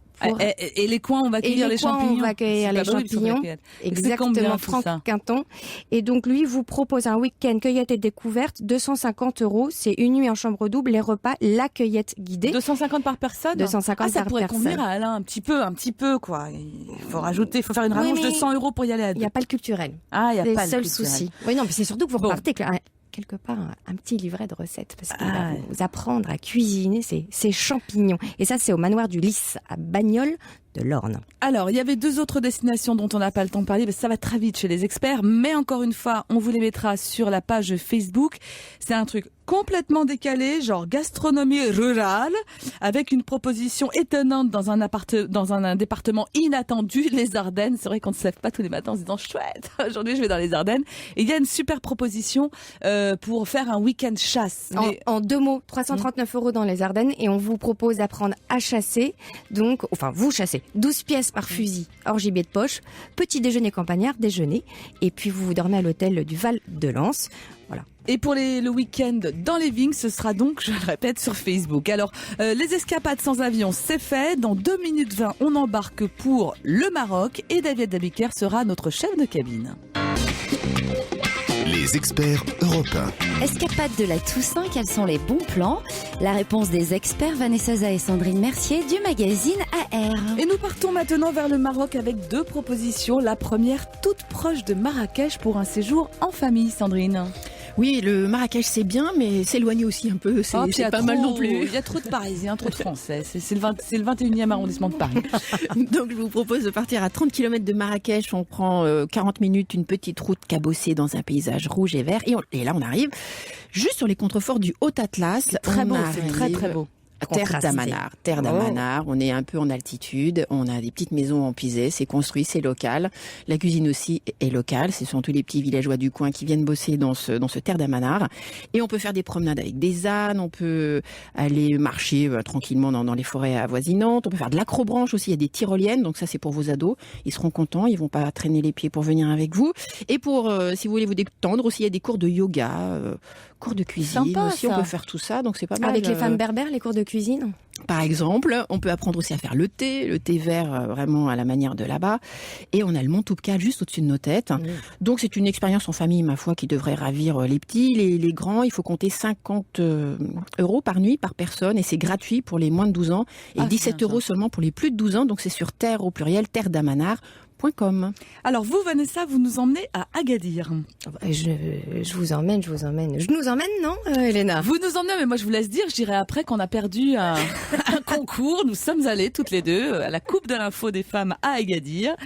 Et les coins, on va cueillir les champignons. On va cueillir les champignons. Exactement, Franck Quinton. Et donc, lui vous propose un week-end cueillette et découverte, 250 €. C'est une nuit en chambre double, les repas, la cueillette guidée. 250 par personne 250 par personne. Ça pourrait convenir à Alain, un petit peu, quoi. Il faut rajouter, il faut faire une rallonge de 100 € pour y aller à deux. Il n'y a pas le culturel. Ah, il n'y a pas le culturel. souci. Oui, non, mais c'est surtout que vous repartez quelque part un petit livret de recettes parce qu'il va vous apprendre à cuisiner ces champignons. Et ça, c'est au manoir du Lys à Bagnoles de l'Orne. Alors, il y avait 2 autres destinations dont on n'a pas le temps de parler, parce que ça va très vite chez les experts, mais encore une fois, on vous les mettra sur la page Facebook. C'est un truc complètement décalé, genre gastronomie rurale, avec une proposition étonnante dans un département inattendu, les Ardennes. C'est vrai qu'on ne se lève pas tous les matins en se disant chouette, aujourd'hui je vais dans les Ardennes. Et il y a une super proposition pour faire un week-end chasse. En 2 mots, 339 € dans les Ardennes, et on vous propose d'apprendre à chasser. Donc, enfin, vous chassez 12 pièces par fusil, hors gibier de poche, petit déjeuner campagnard, déjeuner, et puis vous dormez à l'hôtel du Val de Lens. Voilà. Et pour le week-end dans les vignes, ce sera donc, je le répète, sur Facebook. Alors, les escapades sans avion, c'est fait. Dans 2 minutes 20, on embarque pour le Maroc et David Dabiker sera notre chef de cabine. Les experts européens. Escapade de la Toussaint, quels sont les bons plans? La réponse des experts Vanessa Za et Sandrine Mercier du magazine AR. Et nous partons maintenant vers le Maroc avec 2 propositions. La première, toute proche de Marrakech pour un séjour en famille, Sandrine. Oui, le Marrakech c'est bien, mais s'éloigner aussi un peu, c'est pas mal non plus. Il y a trop de Parisiens, trop de Français. C'est le 21e arrondissement de Paris. Donc je vous propose de partir à 30 km de Marrakech. On prend 40 minutes, une petite route cabossée dans un paysage rouge et vert. Et là on arrive juste sur les contreforts du Haut Atlas. C'est très beau, c'est très très beau. Terre d'Amanar, on est un peu en altitude, on a des petites maisons en pisé, c'est construit, c'est local. La cuisine aussi est locale, ce sont tous les petits villageois du coin qui viennent bosser dans ce Terre d'Amanar. Et on peut faire des promenades avec des ânes, on peut aller marcher tranquillement dans les forêts avoisinantes, on peut faire de l'acrobranche aussi, il y a des tyroliennes, donc ça c'est pour vos ados, ils seront contents, ils vont pas traîner les pieds pour venir avec vous. Et pour, si vous voulez vous détendre aussi, il y a des cours de yoga, cours de cuisine sympa, aussi, ça. On peut faire tout ça, donc c'est pas mal. Avec les femmes berbères, les cours de cuisine? Par exemple, on peut apprendre aussi à faire le thé vert vraiment à la manière de là-bas. Et on a le mont Toubkal juste au-dessus de nos têtes. Mmh. Donc c'est une expérience en famille, ma foi, qui devrait ravir les petits, les grands. Il faut compter 50 € par nuit, par personne. Et c'est gratuit pour les moins de 12 ans. Et 17 € seulement pour les plus de 12 ans. Donc c'est sur terre au pluriel, terredamanar.com. Alors vous, Vanessa, vous nous emmenez à Agadir. Je vous emmène. Je nous emmène, non, Elena? Vous nous emmenez, mais moi je vous laisse dire, je dirais après qu'on a perdu un concours. Nous sommes allés toutes les deux à la Coupe de l'info des femmes à Agadir.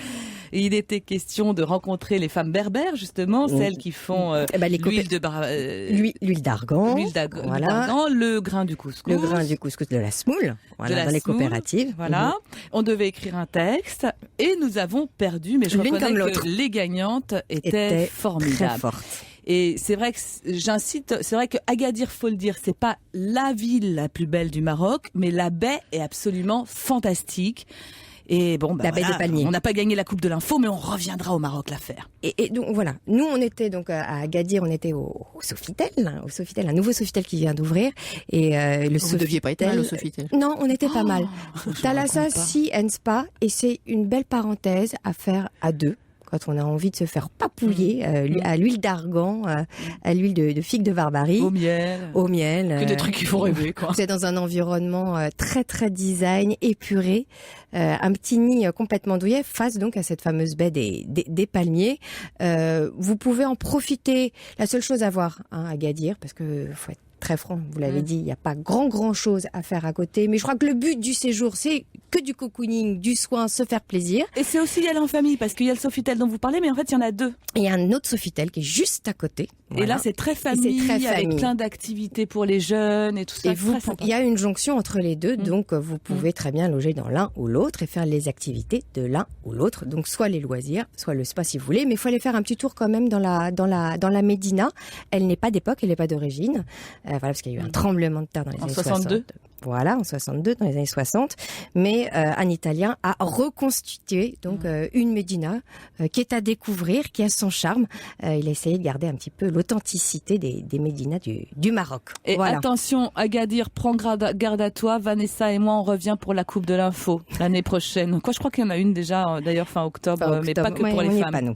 Et il était question de rencontrer les femmes berbères, justement, celles qui font l'huile d'argan, voilà. Le grain du couscous. Le grain du couscous de la semoule, voilà, dans les coopératives. Voilà. On devait écrire un texte et nous avons perdu, mais je reconnais que les gagnantes étaient formidables. Très fortes. Et c'est vrai que j'incite, c'est vrai que Agadir, faut le dire, c'est pas la ville la plus belle du Maroc, mais la baie est absolument fantastique. Et bon, la baie des Palmiers. On n'a pas gagné la Coupe de l'info, mais on reviendra au Maroc la faire. Et donc voilà, nous on était donc à Agadir, on était au Sofitel, un nouveau Sofitel qui vient d'ouvrir. Et Vous ne deviez pas être mal au Sofitel. Non, on était pas mal. Thalassa Sea and Spa, et c'est une belle parenthèse à faire à deux. Quand on a envie de se faire papouiller à l'huile d'argan, à l'huile de figue de Barbarie. Au miel. Que des trucs qui font rêver, quoi. C'est dans un environnement très, très design, épuré. Un petit nid complètement douillet face donc à cette fameuse baie des Palmiers. Vous pouvez en profiter. La seule chose à voir à Agadir, parce que faut être très franc, vous l'avez dit, il n'y a pas grand chose à faire à côté. Mais je crois que le but du séjour, c'est que du cocooning, du soin, se faire plaisir. Et c'est aussi y aller en famille, parce qu'il y a le Sofitel dont vous parlez, mais en fait, il y en a deux. Et il y a un autre Sofitel qui est juste à côté. Voilà. Et là, c'est très famille, avec plein d'activités pour les jeunes et tout ça. Et il y a une jonction entre les deux, donc vous pouvez très bien loger dans l'un ou l'autre et faire les activités de l'un ou l'autre. Donc soit les loisirs, soit le spa si vous voulez, mais il faut aller faire un petit tour quand même dans la Médina. Elle n'est pas d'époque, elle n'est pas d'origine. voilà, parce qu'il y a eu un tremblement de terre dans les années 62. 60. Voilà, en 62, dans les années 60. Mais un Italien a reconstitué donc une médina qui est à découvrir, qui a son charme. Il a essayé de garder un petit peu l'authenticité des médinas du Maroc. Et voilà. attention, Agadir, prends garde à toi. Vanessa et moi, on revient pour la Coupe de l'Info l'année prochaine. Quoi, je crois qu'il y en a une déjà, d'ailleurs, fin octobre, mais pas que pour les femmes. Pas, nous.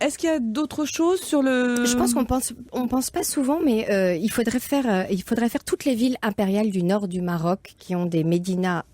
Est-ce qu'il y a d'autres choses sur le... Je pense qu'on pense pas souvent, mais il faudrait faire toutes les villes impériales du nord du Maroc qui ont des médinas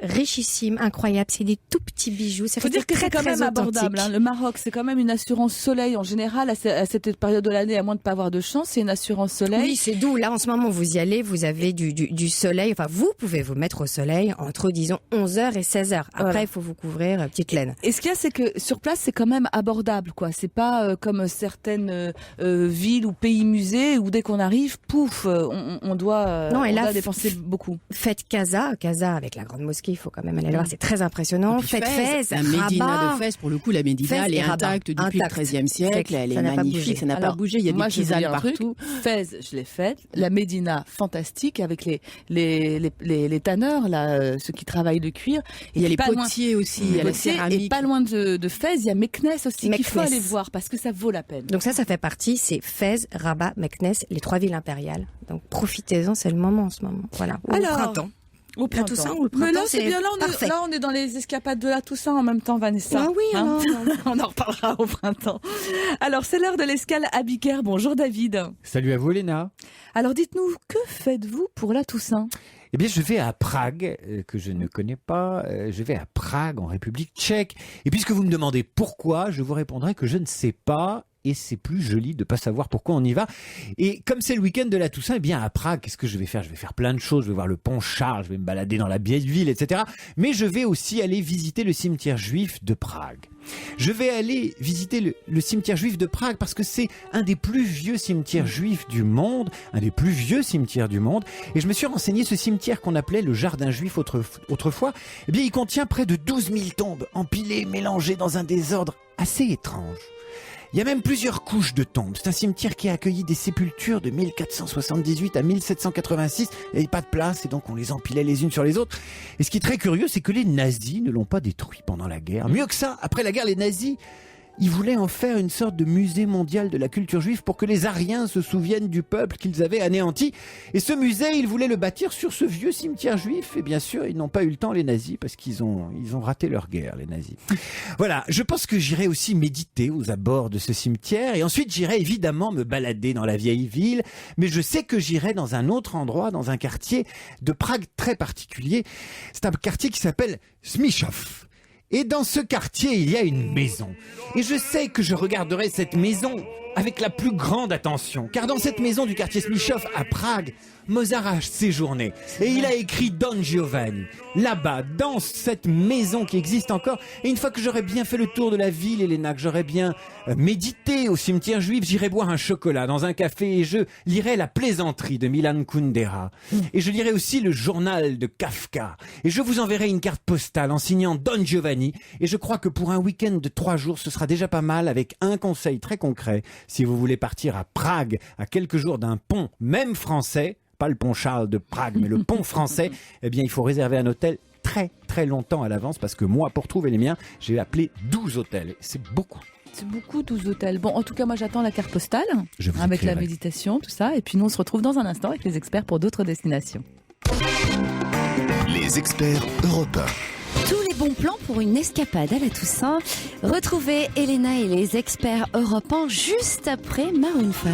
richissimes, incroyables. C'est des tout petits bijoux. Ça faut dire que c'est quand même abordable. Hein. Le Maroc, c'est quand même une assurance soleil en général à cette période de l'année, à moins de pas avoir de chance, c'est une assurance soleil. Oui, c'est doux. Là, en ce moment, vous y allez, vous avez du soleil. Enfin, vous pouvez vous mettre au soleil entre, disons, 11h et 16h. Après, voilà. Il faut vous couvrir petite laine. Et ce qu'il y a, c'est que sur place, c'est quand même abordable, quoi. C'est pas comme certaines villes ou pays musées où dès qu'on arrive, pouf, on doit dépenser beaucoup. Faites Casa avec la grande mosquée. Il faut quand même aller voir, c'est très impressionnant. Faites Fès, la Médina de Fès, pour le coup, la Médina, elle est intacte depuis le XIIIe siècle, elle est magnifique, ça n'a pas bougé, il y a des tisanes partout. Fès, je l'ai faite. La Médina, fantastique, avec les tanneurs, là, ceux qui travaillent le cuir. Il y a les potiers aussi, il y a la céramique. Et pas loin de Fès, il y a Meknès aussi, qu'il faut aller voir, parce que ça vaut la peine. Donc ça fait partie, c'est Fès, Rabat, Meknès, les 3 villes impériales. Donc profitez-en, c'est le moment en ce moment. Voilà. Au printemps. Au printemps. La Toussaint ou le printemps, mais là, c'est bien. Là, on est dans les escapades de la Toussaint en même temps, Vanessa. Ah oui, hein on en reparlera au printemps. Alors, c'est l'heure de l'escale à Bicaire. Bonjour, David. Salut à vous, Léna. Alors, dites-nous, que faites-vous pour la Toussaint ? Eh bien, je vais à Prague, que je ne connais pas. Je vais à Prague, en République tchèque. Et puisque vous me demandez pourquoi, je vous répondrai que je ne sais pas. Et c'est plus joli de pas savoir pourquoi on y va. Et comme c'est le week-end de la Toussaint, eh bien à Prague, qu'est-ce que je vais faire ? Je vais faire plein de choses. Je vais voir le pont Charles, je vais me balader dans la vieille ville, etc. Mais je vais aussi aller visiter le cimetière juif de Prague. Je vais aller visiter le cimetière juif de Prague parce que c'est un des plus vieux cimetières juifs du monde, un des plus vieux cimetières du monde. Et je me suis renseigné, ce cimetière qu'on appelait le jardin juif autrefois, eh bien il contient près de 12 000 tombes empilées, mélangées dans un désordre assez étrange. Il y a même plusieurs couches de tombes. C'est un cimetière qui a accueilli des sépultures de 1478 à 1786. Il n'y avait pas de place et donc on les empilait les unes sur les autres. Et ce qui est très curieux, c'est que les nazis ne l'ont pas détruit pendant la guerre. Mieux que ça, après la guerre, les nazis, ils voulaient en faire une sorte de musée mondial de la culture juive pour que les Aryens se souviennent du peuple qu'ils avaient anéanti. Et ce musée, ils voulaient le bâtir sur ce vieux cimetière juif. Et bien sûr, ils n'ont pas eu le temps, les nazis, parce qu'ils ont raté leur guerre, les nazis. Voilà, je pense que j'irai aussi méditer aux abords de ce cimetière. Et ensuite, j'irai évidemment me balader dans la vieille ville. Mais je sais que j'irai dans un autre endroit, dans un quartier de Prague très particulier. C'est un quartier qui s'appelle Smíchov. Et dans ce quartier, il y a une maison. Et je sais que je regarderai cette maison avec la plus grande attention. Car dans cette maison du quartier Smíchov à Prague, Mozart a séjourné. Et il a écrit Don Giovanni. Là-bas, dans cette maison qui existe encore. Et une fois que j'aurai bien fait le tour de la ville, Elena, que j'aurai bien médité au cimetière juif, j'irai boire un chocolat dans un café et je lirai La plaisanterie de Milan Kundera. Et je lirai aussi le journal de Kafka. Et je vous enverrai une carte postale en signant Don Giovanni. Et je crois que pour un week-end de 3 jours, ce sera déjà pas mal avec un conseil très concret. Si vous voulez partir à Prague à quelques jours d'un pont, même français, pas le pont Charles de Prague, mais le pont français, eh bien, il faut réserver un hôtel très, très longtemps à l'avance parce que moi, pour trouver les miens, j'ai appelé 12 hôtels. C'est beaucoup. C'est beaucoup, 12 hôtels. Bon, en tout cas, moi, j'attends la carte postale avec écrirai. la méditation, tout ça. Et puis, nous, on se retrouve dans un instant avec les experts pour d'autres destinations. Les experts européens. Tous les bons plans pour une escapade à la Toussaint. Retrouvez Elena et les experts Europe 1 juste après Maroon 5.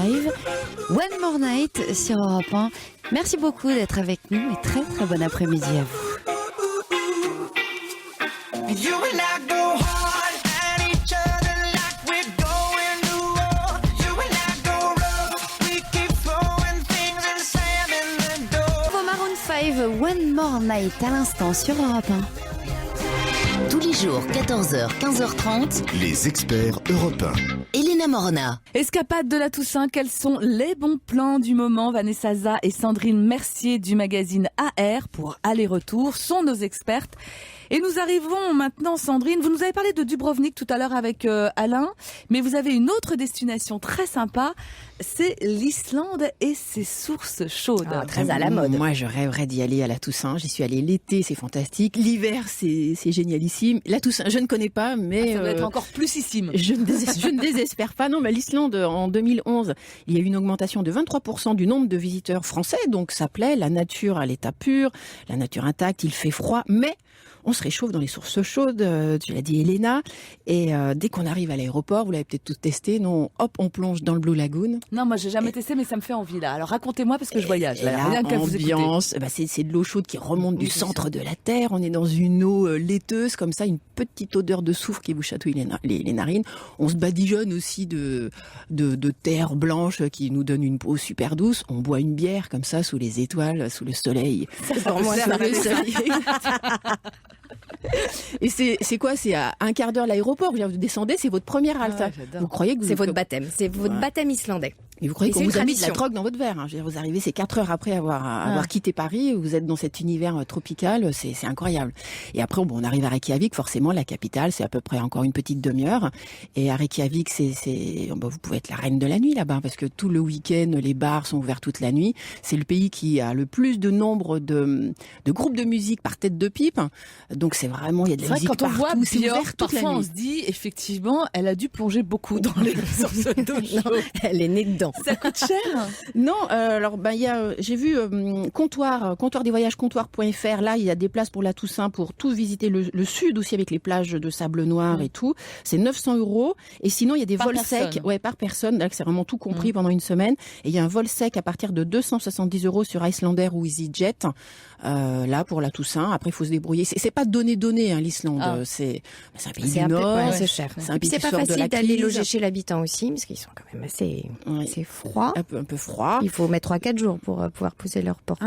One More Night sur Europe 1. Merci beaucoup d'être avec nous et très très bon après-midi à vous. Maroon 5, One More Night à l'instant sur Europe 1. Tous les jours, 14h, 15h30. Les experts européens. Elena Morna. Escapade de la Toussaint, quels sont les bons plans du moment ? Vanessa Za et Sandrine Mercier du magazine AR pour aller-retour sont nos expertes. Et nous arrivons maintenant, Sandrine, vous nous avez parlé de Dubrovnik tout à l'heure avec Alain, mais vous avez une autre destination très sympa, c'est l'Islande et ses sources chaudes. Très à la mode. Moi, je rêverais d'y aller à la Toussaint. J'y suis allée l'été, c'est fantastique. L'hiver, c'est génialissime. La Toussaint, je ne connais pas, mais... Ça doit être encore plusissime. Je ne désespère pas. Non, mais l'Islande, en 2011, il y a eu une augmentation de 23% du nombre de visiteurs français, donc ça plaît. La nature à l'état pur, la nature intacte, il fait froid, mais... on se réchauffe dans les sources chaudes, tu l'as dit Elena, et dès qu'on arrive à l'aéroport, vous l'avez peut-être tous testé, non, hop, on plonge dans le Blue Lagoon. Non, moi j'ai jamais testé, mais ça me fait envie là. Alors racontez-moi parce que je voyage. Et là, rien qu'à vous écouter. ambiance, c'est de l'eau chaude qui remonte du centre de la terre, on est dans une eau laiteuse, comme ça, une petite odeur de soufre qui vous chatouille les narines. On se badigeonne aussi de terre blanche qui nous donne une peau super douce. On boit une bière comme ça, sous les étoiles, sous le soleil. Pour moi, ça va Et c'est quoi? C'est à un quart d'heure l'aéroport. Vous descendez, c'est votre première halte. Vous croyez que c'est votre baptême. C'est votre baptême islandais. Et vous croyez Et qu'on c'est vous une a mis de la tradition. drogue dans votre verre, hein. Je veux dire, vous arrivez, c'est 4 heures après avoir quitté Paris, vous êtes dans cet univers tropical, c'est incroyable. Et après, on arrive à Reykjavik, forcément, la capitale, c'est à peu près encore une petite demi-heure. Et à Reykjavik, vous pouvez être la reine de la nuit là-bas, parce que tout le week-end, les bars sont ouverts toute la nuit. C'est le pays qui a le plus de nombre de groupes de musique par tête de pipe. Donc c'est vraiment, il y a de la musique quand on partout, voit c'est Björk, ouvert toute la parfois on nuit. se dit, effectivement, elle a dû plonger beaucoup dans les sources d'eau chaude. Elle est née dedans. Ça coûte cher. Non, alors il y a, j'ai vu comptoir des voyages comptoir.fr. Là, il y a des places pour la Toussaint pour tout visiter le sud aussi avec les plages de sable noir et tout. C'est 900 €. Et sinon, il y a des Par vols personne. secs, par personne. Là, c'est vraiment tout compris pendant une semaine. Et il y a un vol sec à partir de 270 € sur Icelandair ou EasyJet. Là pour la Toussaint. Après, il faut se débrouiller. C'est pas donné hein, l'Islande. Ah. C'est un pays C'est du un peu, Nord. c'est cher. C'est un Et puis pays c'est qui pas sort de la facile d'aller crise. loger chez l'habitant aussi, parce qu'ils sont quand même assez froids. Un peu froid. Il faut mettre 3-4 jours pour pouvoir pousser leur porte.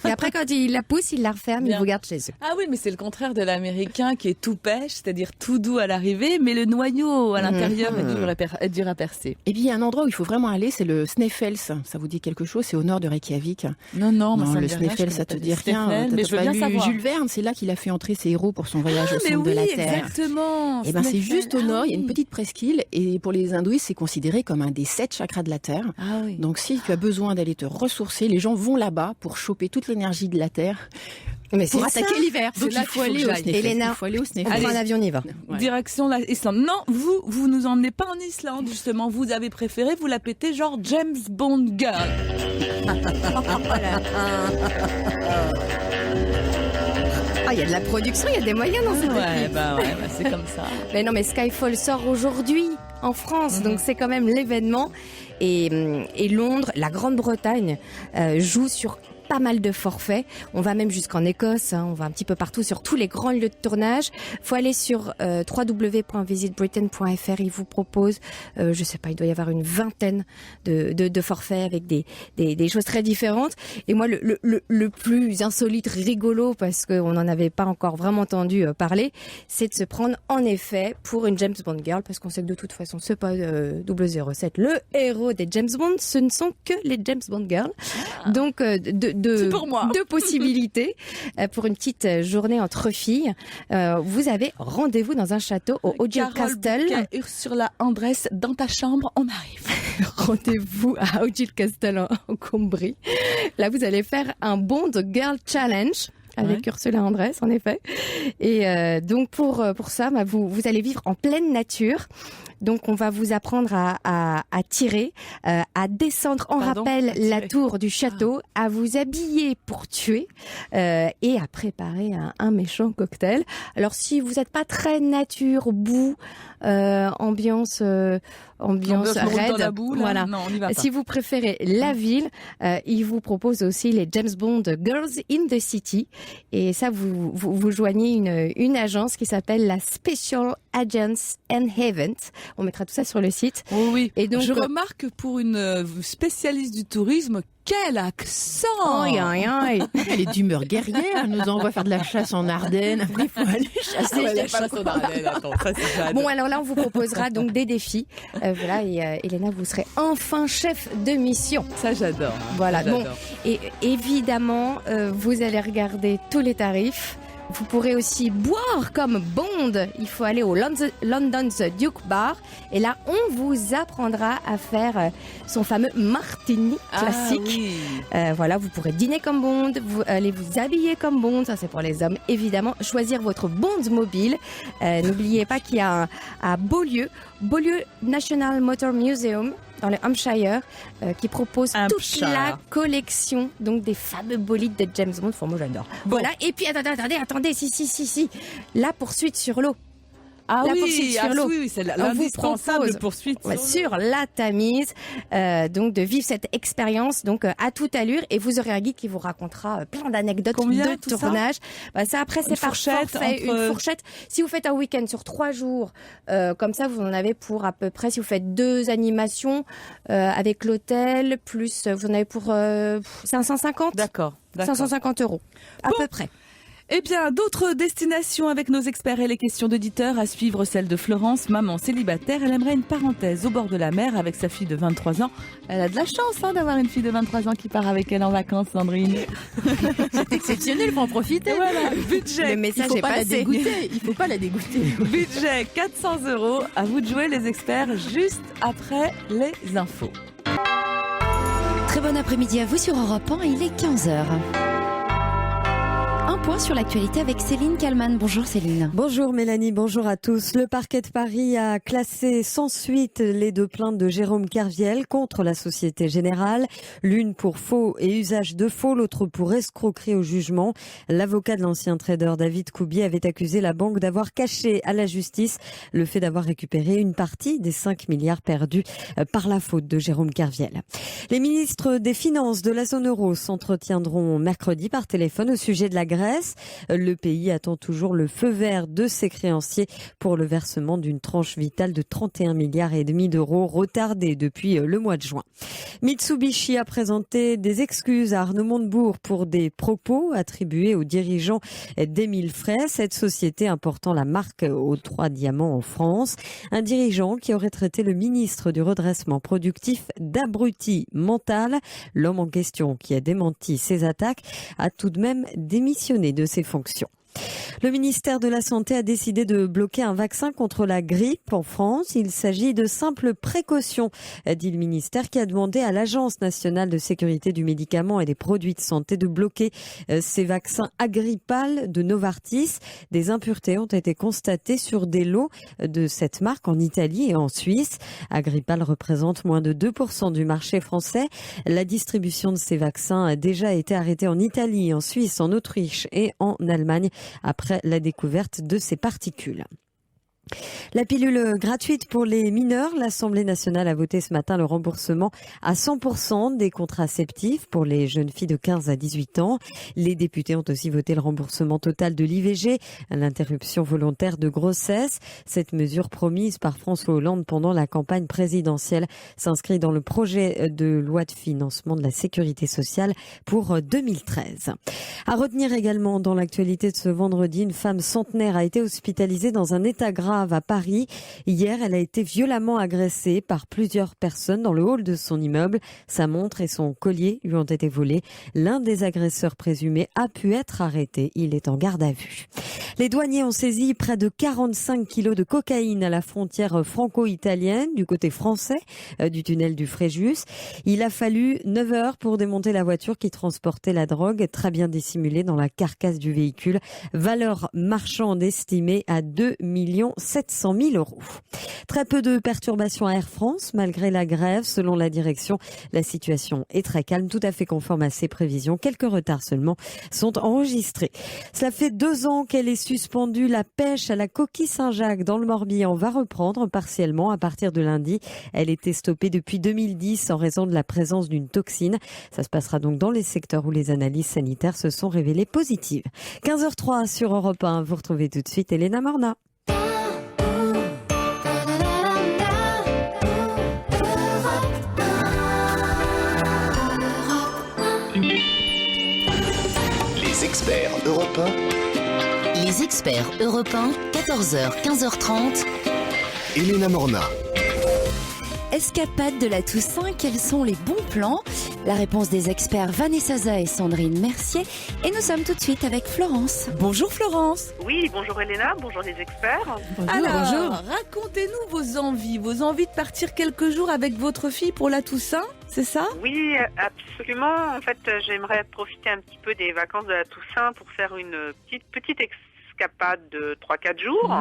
Et après, quand ils la poussent, ils la referment, Bien. ils vous gardent chez eux. Ah oui, mais c'est le contraire de l'américain qui est tout pêche, c'est-à-dire tout doux à l'arrivée, mais le noyau à l'intérieur est dur à percer. Et puis il y a un endroit où il faut vraiment aller, c'est le Snæfell. Ça vous dit quelque chose? C'est au nord de Reykjavik. Non, moi, ça me le dit rien, Snæfell, je ça te connais dit pas rien. Snæfell, mais je veux bien savoir. Jules Verne, c'est là qu'il a fait entrer ses héros pour son voyage au Mais centre oui, de la Terre. exactement. Et ben c'est Snæfell. juste au nord, il y a une oui. petite presqu'île et pour les hindouistes, c'est considéré comme un des 7 chakras de la Terre. Ah oui. Donc si tu as besoin d'aller te ressourcer, les gens vont là-bas pour choper toute l'énergie de la Terre Mais pour c'est attaquer l'hiver. C'est Donc là il faut qu'il faut aller que au j'aille. Snæfell. Elena, Il faut aller au on Snæfell. prend un avion, on y va. Ouais. Direction l'Islande. Non, vous nous emmenez pas en Islande, justement. Vous avez préféré vous la péter genre James Bond girl. Ah, il y a de la production, il y a des moyens dans cette équipe. C'est comme ça. Mais non, mais Skyfall sort aujourd'hui en France, donc c'est quand même l'événement. Et Londres, la Grande-Bretagne joue sur pas mal de forfaits. On va même jusqu'en Écosse, on va un petit peu partout sur tous les grands lieux de tournage. Faut aller sur www.visitbritain.fr. Il vous propose, je sais pas, il doit y avoir une vingtaine de forfaits avec des choses très différentes. Et moi, le plus insolite, rigolo, parce qu'on n'en avait pas encore vraiment entendu parler, c'est de se prendre en effet pour une James Bond girl, parce qu'on sait que de toute façon, c'est pas 007, le héros des James Bond, ce ne sont que les James Bond girls. Donc, C'est pour moi. deux possibilités pour une petite journée entre filles. Vous avez rendez-vous dans un château au Ojil Castle. Bouquet, Ursula Andress, dans ta chambre, on arrive. Rendez-vous à Ojil Castle en Cumbrie. Là, vous allez faire un Bond Girl Challenge avec Ursula Andress, en effet. Et donc pour ça, vous allez vivre en pleine nature. Donc on va vous apprendre à tirer, à descendre en rappel la tour du château, à vous habiller pour tuer et à préparer un méchant cocktail. Alors si vous n'êtes pas très nature, boue, ambiance raide, dans la boue, là. voilà. Non, on y va pas. Si vous préférez la ville, il vous propose aussi les James Bond Girls in the City. Et ça, vous joignez une agence qui s'appelle la Special Agents and Events. On mettra tout ça sur le site. Oh oui. Et donc, je remarque pour une spécialiste du tourisme, quel accent! Elle est d'humeur guerrière, elle nous envoie faire de la chasse en Ardennes. Après, il faut aller chasser. la chasse aux Ardennes, attends, ça c'est fade. Bon, alors là, on vous proposera donc des défis. Voilà, et Elena, vous serez enfin chef de mission. Ça, j'adore. Voilà. J'adore. Bon, et évidemment, vous allez regarder tous les tarifs. Vous pourrez aussi boire comme Bond. Il faut aller au London's Duke Bar. Et là, on vous apprendra à faire son fameux martini classique. Voilà, vous pourrez dîner comme Bond, vous allez vous habiller comme Bond. Ça, c'est pour les hommes, évidemment. Choisir votre Bond mobile. N'oubliez pas qu'il y a à Beaulieu National Motor Museum, dans le Hampshire, qui propose toute la collection donc des fameux bolides de James Bond. Enfin, moi j'adore. Bon. Voilà. Et puis attendez, si. La poursuite sur l'eau. Oui, c'est l'indispensable poursuite sur la Tamise, donc de vivre cette expérience donc à toute allure, et vous aurez un guide qui vous racontera plein d'anecdotes de tournage. Ça après c'est par forfait, une fourchette. Si vous faites un week-end sur 3 jours, comme ça vous en avez pour à peu près, si vous faites 2 animations avec l'hôtel, plus vous en avez pour 550. D'accord. 550 € à peu près. Eh bien, d'autres destinations avec nos experts et les questions d'auditeurs à suivre, celle de Florence, maman célibataire. Elle aimerait une parenthèse au bord de la mer avec sa fille de 23 ans. Elle a de la chance d'avoir une fille de 23 ans qui part avec elle en vacances, Sandrine. C'est exceptionnel, il faut en profiter. Voilà, budget. Le message est passé. Il faut pas la dégoûter. Budget 400 €. À vous de jouer, les experts, juste après les infos. Très bon après-midi à vous sur Europe 1, il est 15h. Un point sur l'actualité avec Céline Kallmann. Bonjour Céline. Bonjour Mélanie, bonjour à tous. Le parquet de Paris a classé sans suite les 2 plaintes de Jérôme Kerviel contre la Société Générale. L'une pour faux et usage de faux, l'autre pour escroquerie au jugement. L'avocat de l'ancien trader David Koubi avait accusé la banque d'avoir caché à la justice le fait d'avoir récupéré une partie des 5 milliards perdus par la faute de Jérôme Kerviel. Les ministres des Finances de la zone euro s'entretiendront mercredi par téléphone au sujet de la Grèce. Le pays attend toujours le feu vert de ses créanciers pour le versement d'une tranche vitale de 31,5 milliards d'euros retardée depuis le mois de juin. Mitsubishi a présenté des excuses à Arnaud Montebourg pour des propos attribués aux dirigeants d'Émile Frey, cette société important la marque aux 3 diamants en France. Un dirigeant qui aurait traité le ministre du redressement productif d'abruti mental. L'homme en question, qui a démenti ces attaques, a tout de même démissionné de ses fonctions. Le ministère de la Santé a décidé de bloquer un vaccin contre la grippe en France. Il s'agit de simples précautions, dit le ministère, qui a demandé à l'Agence nationale de sécurité du médicament et des produits de santé de bloquer ces vaccins Agrippal de Novartis. Des impuretés ont été constatées sur des lots de cette marque en Italie et en Suisse. Agrippal représente moins de 2% du marché français. La distribution de ces vaccins a déjà été arrêtée en Italie, en Suisse, en Autriche et en Allemagne après la découverte de ces particules. La pilule gratuite pour les mineurs, l'Assemblée nationale a voté ce matin le remboursement à 100% des contraceptifs pour les jeunes filles de 15 à 18 ans. Les députés ont aussi voté le remboursement total de l'IVG, l'interruption volontaire de grossesse. Cette mesure promise par François Hollande pendant la campagne présidentielle s'inscrit dans le projet de loi de financement de la sécurité sociale pour 2013. À retenir également dans l'actualité de ce vendredi, une femme centenaire a été hospitalisée dans un état grave à Paris. Hier, elle a été violemment agressée par plusieurs personnes dans le hall de son immeuble. Sa montre et son collier lui ont été volés. L'un des agresseurs présumés a pu être arrêté. Il est en garde à vue. Les douaniers ont saisi près de 45 kilos de cocaïne à la frontière franco-italienne du côté français du tunnel du Fréjus. Il a fallu 9 heures pour démonter la voiture qui transportait la drogue, très bien dissimulée dans la carcasse du véhicule. Valeur marchande estimée à 2 700 000 €. Très peu de perturbations à Air France malgré la grève. Selon la direction, la situation est très calme, tout à fait conforme à ses prévisions. Quelques retards seulement sont enregistrés. Cela fait 2 ans qu'elle est suspendue. La pêche à la coquille Saint-Jacques dans le Morbihan va reprendre partiellement à partir de lundi. Elle était stoppée depuis 2010 en raison de la présence d'une toxine. Ça se passera donc dans les secteurs où les analyses sanitaires se sont révélées positives. 15h03 sur Europe 1. Vous retrouvez tout de suite Elena Morna. Les experts Europe 1. Les experts Europe 1, 14h, 15h30. Elena Morna. Escapade de la Toussaint, quels sont les bons plans La réponse des experts Vanessa Za et Sandrine Mercier. Et nous sommes tout de suite avec Florence. Bonjour Florence. Oui, bonjour Elena, bonjour les experts. Alors, racontez-nous vos envies de partir quelques jours avec votre fille pour la Toussaint, c'est ça? Oui, absolument. En fait, j'aimerais profiter un petit peu des vacances de la Toussaint pour faire une petite escapade de 3-4 jours.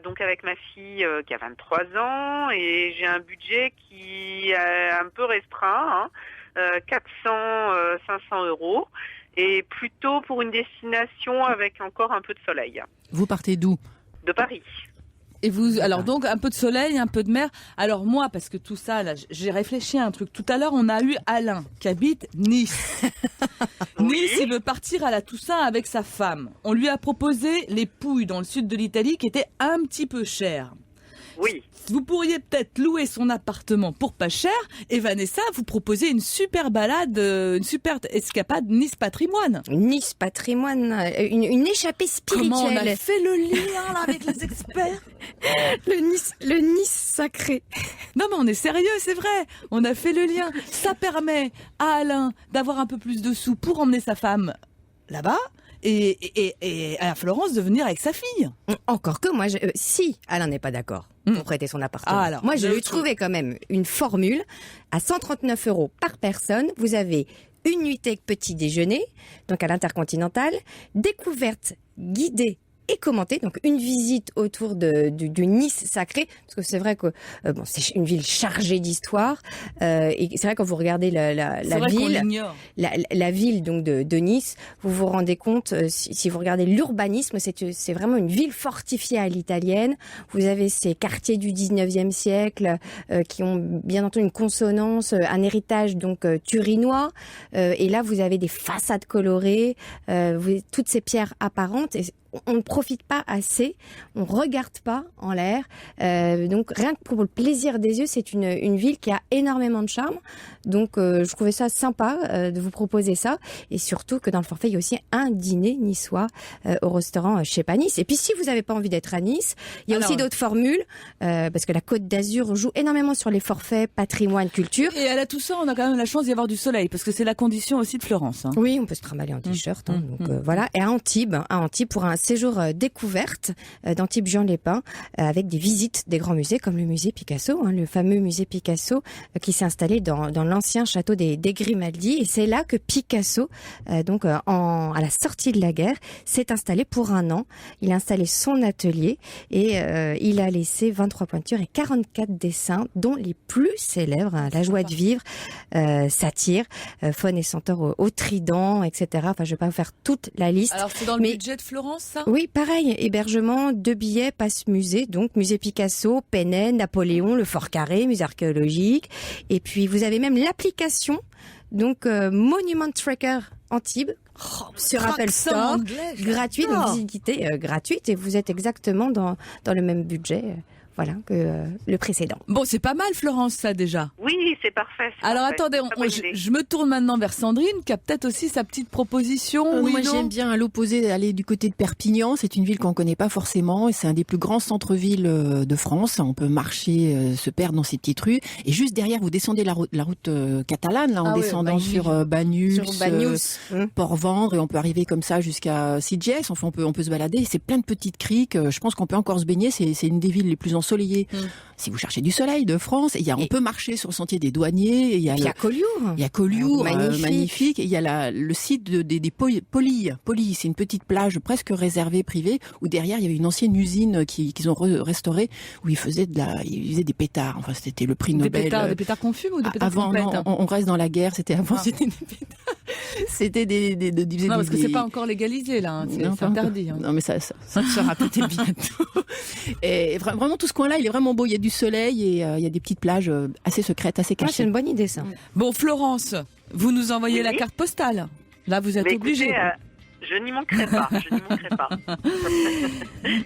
Donc avec ma fille qui a 23 ans et j'ai un budget qui est un peu restreint, 400-500 euros et plutôt pour une destination avec encore un peu de soleil. Vous partez d'où? De Paris. Et vous, alors donc un peu de soleil, un peu de mer. Alors moi, parce que tout ça, là, j'ai réfléchi à un truc. Tout à l'heure, on a eu Alain qui habite Nice. Nice, il veut partir à la Toussaint avec sa femme. On lui a proposé les Pouilles dans le sud de l'Italie qui étaient un petit peu chères. Oui. Vous pourriez peut-être louer son appartement pour pas cher et Vanessa, vous proposez une super balade, une super escapade Nice Patrimoine. Nice Patrimoine, une échappée spirituelle. Comment on a fait le lien là avec les experts? Le Nice sacré. Non mais on est sérieux, c'est vrai. On a fait le lien. Ça permet à Alain d'avoir un peu plus de sous pour emmener sa femme là-bas. Et à Florence de venir avec sa fille. Encore que moi, si Alain n'est pas d'accord pour prêter son appartement, alors, moi je lui ai trouvé quand même une formule à 139 € par personne. Vous avez une nuitée avec petit déjeuner, donc à l'Intercontinental, découverte guidée et commentée, donc une visite autour du Nice sacré, parce que c'est vrai que c'est une ville chargée d'histoire, et c'est vrai quand vous regardez la ville donc de Nice, vous vous rendez compte, si vous regardez l'urbanisme, c'est vraiment une ville fortifiée à l'italienne. Vous avez ces quartiers du 19e siècle qui ont bien entendu une consonance, un héritage donc turinois, et là vous avez des façades colorées, toutes ces pierres apparentes. Et on ne profite pas assez, on regarde pas en l'air. Donc rien que pour le plaisir des yeux, c'est une ville qui a énormément de charme. Donc je trouvais ça sympa de vous proposer ça. Et surtout que dans le forfait, il y a aussi un dîner niçois au restaurant chez Nice. Et puis si vous n'avez pas envie d'être à Nice, il y a aussi d'autres formules, parce que la Côte d'Azur joue énormément sur les forfaits patrimoine, culture. Et à la Toussaint, on a quand même la chance d'y avoir du soleil, parce que c'est la condition aussi de Florence. Hein. Oui, on peut se trimballer en t-shirt. Donc voilà. Et à Antibes pour un séjour découverte d'Antibes Jean Lépin, avec des visites des grands musées comme le musée Picasso, le fameux musée Picasso qui s'est installé dans l'ancien château des Grimaldi. Et c'est là que Picasso, à la sortie de la guerre, s'est installé pour un an. Il a installé son atelier et il a laissé 23 peintures et 44 dessins, dont les plus célèbres, La joie de vivre, Satire, Faune et Centaure au trident, etc. Enfin, je vais pas vous faire toute la liste. Alors c'est dans le budget de Florence, ça? Oui, pareil, hébergement, 2 billets, passe musée, donc musée Picasso, Pennet, Napoléon, le Fort Carré, musée archéologique. Et puis vous avez même l'application, donc Monument Tracker Antibes, sur Apple Store, gratuite, donc visitez gratuite, et vous êtes exactement dans le même budget. Voilà, que le précédent. Bon, c'est pas mal, Florence, ça, déjà. Oui, c'est parfait. Alors, attendez, je me tourne maintenant vers Sandrine, qui a peut-être aussi sa petite proposition. Moi, j'aime bien, à l'opposé, aller du côté de Perpignan. C'est une ville qu'on connaît pas forcément, et c'est un des plus grands centres-villes de France. On peut marcher, se perdre dans ces petites rues. Et juste derrière, vous descendez la route catalane, là, en descendant sur Bagnus, Port-Vendre, et on peut arriver comme ça jusqu'à Sitges. Enfin, on peut se balader. C'est plein de petites criques. Je pense qu'on peut encore se baigner. C'est une des villes les plus ensoleillées. Si vous cherchez du soleil de France, on peut marcher sur le sentier des douaniers. Il y a Collioure. Il y a Collioure, magnifique. Et il y a le site des Polies. Polies, c'est une petite plage presque réservée, privée, où derrière il y avait une ancienne usine qu'ils ont restaurée, où ils faisaient des pétards. Enfin, c'était le prix Nobel. Des pétards qu'on fume ou des pétards avant, non, on reste dans la guerre. C'était avant, c'était des pétards. C'était non, parce que c'est pas encore légalisé là. C'est interdit. Non, mais ça sera peut-être bientôt. Et vraiment tout ce coin-là, il est vraiment beau. Il y a du soleil et il y a des petites plages assez secrètes, assez cachées. C'est une bonne idée, ça. Bon, Florence, vous nous envoyez la carte postale. Là, vous êtes obligée. Je n'y manquerai pas, je n'y manquerai pas.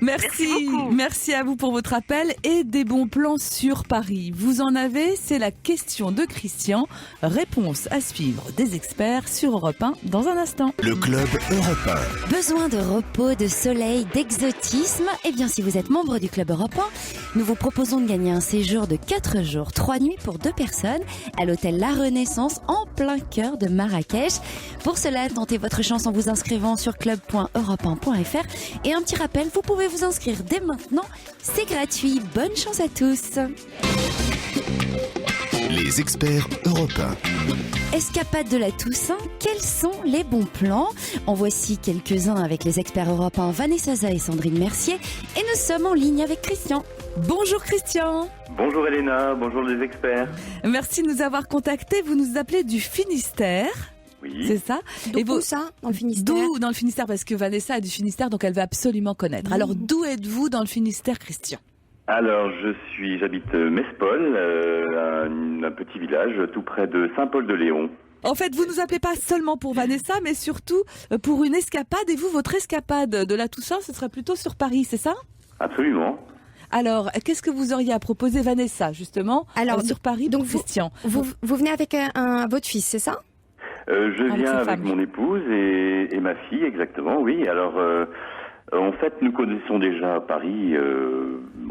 Merci, beaucoup. merci à vous pour votre appel et des bons plans sur Paris. Vous en avez, c'est la question de Christian. Réponse à suivre des experts sur Europe 1 dans un instant. Le Club Europe Besoin de repos, de soleil, d'exotisme? Eh bien, si vous êtes membre du Club Europe 1, nous vous proposons de gagner un séjour de 4 jours, 3 nuits pour 2 personnes à l'hôtel La Renaissance en plein cœur de Marrakech. Pour cela, tentez votre chance en vous inscrivant sur club.europe1.fr. Et un petit rappel, vous pouvez vous inscrire dès maintenant. C'est gratuit. Bonne chance à tous. Les experts Europe Escapade de la Toussaint, quels sont les bons plans? En voici quelques-uns avec les experts Europe 1, Vanessa Za et Sandrine Mercier. Et nous sommes en ligne avec Christian. Bonjour Christian. Bonjour Elena, bonjour les experts. Merci de nous avoir contactés. Vous nous appelez du Finistère. Oui. C'est ça? D'où ça, dans le Finistère? D'où dans le Finistère? Parce que Vanessa est du Finistère, donc elle veut absolument connaître. Alors, d'où êtes-vous dans le Finistère, Christian? Alors, j'habite Mespol, un petit village tout près de Saint-Paul-de-Léon. En fait, vous nous appelez pas seulement pour Vanessa, mais surtout pour une escapade. Et vous, votre escapade de la Toussaint, ce serait plutôt sur Paris, c'est ça? Absolument. Alors, qu'est-ce que vous auriez à proposer, Vanessa, justement, sur Paris, donc Christian? Vous venez avec votre fils, c'est ça? Je viens avec mon épouse et ma fille, exactement, oui. Alors, en fait, nous connaissons déjà Paris,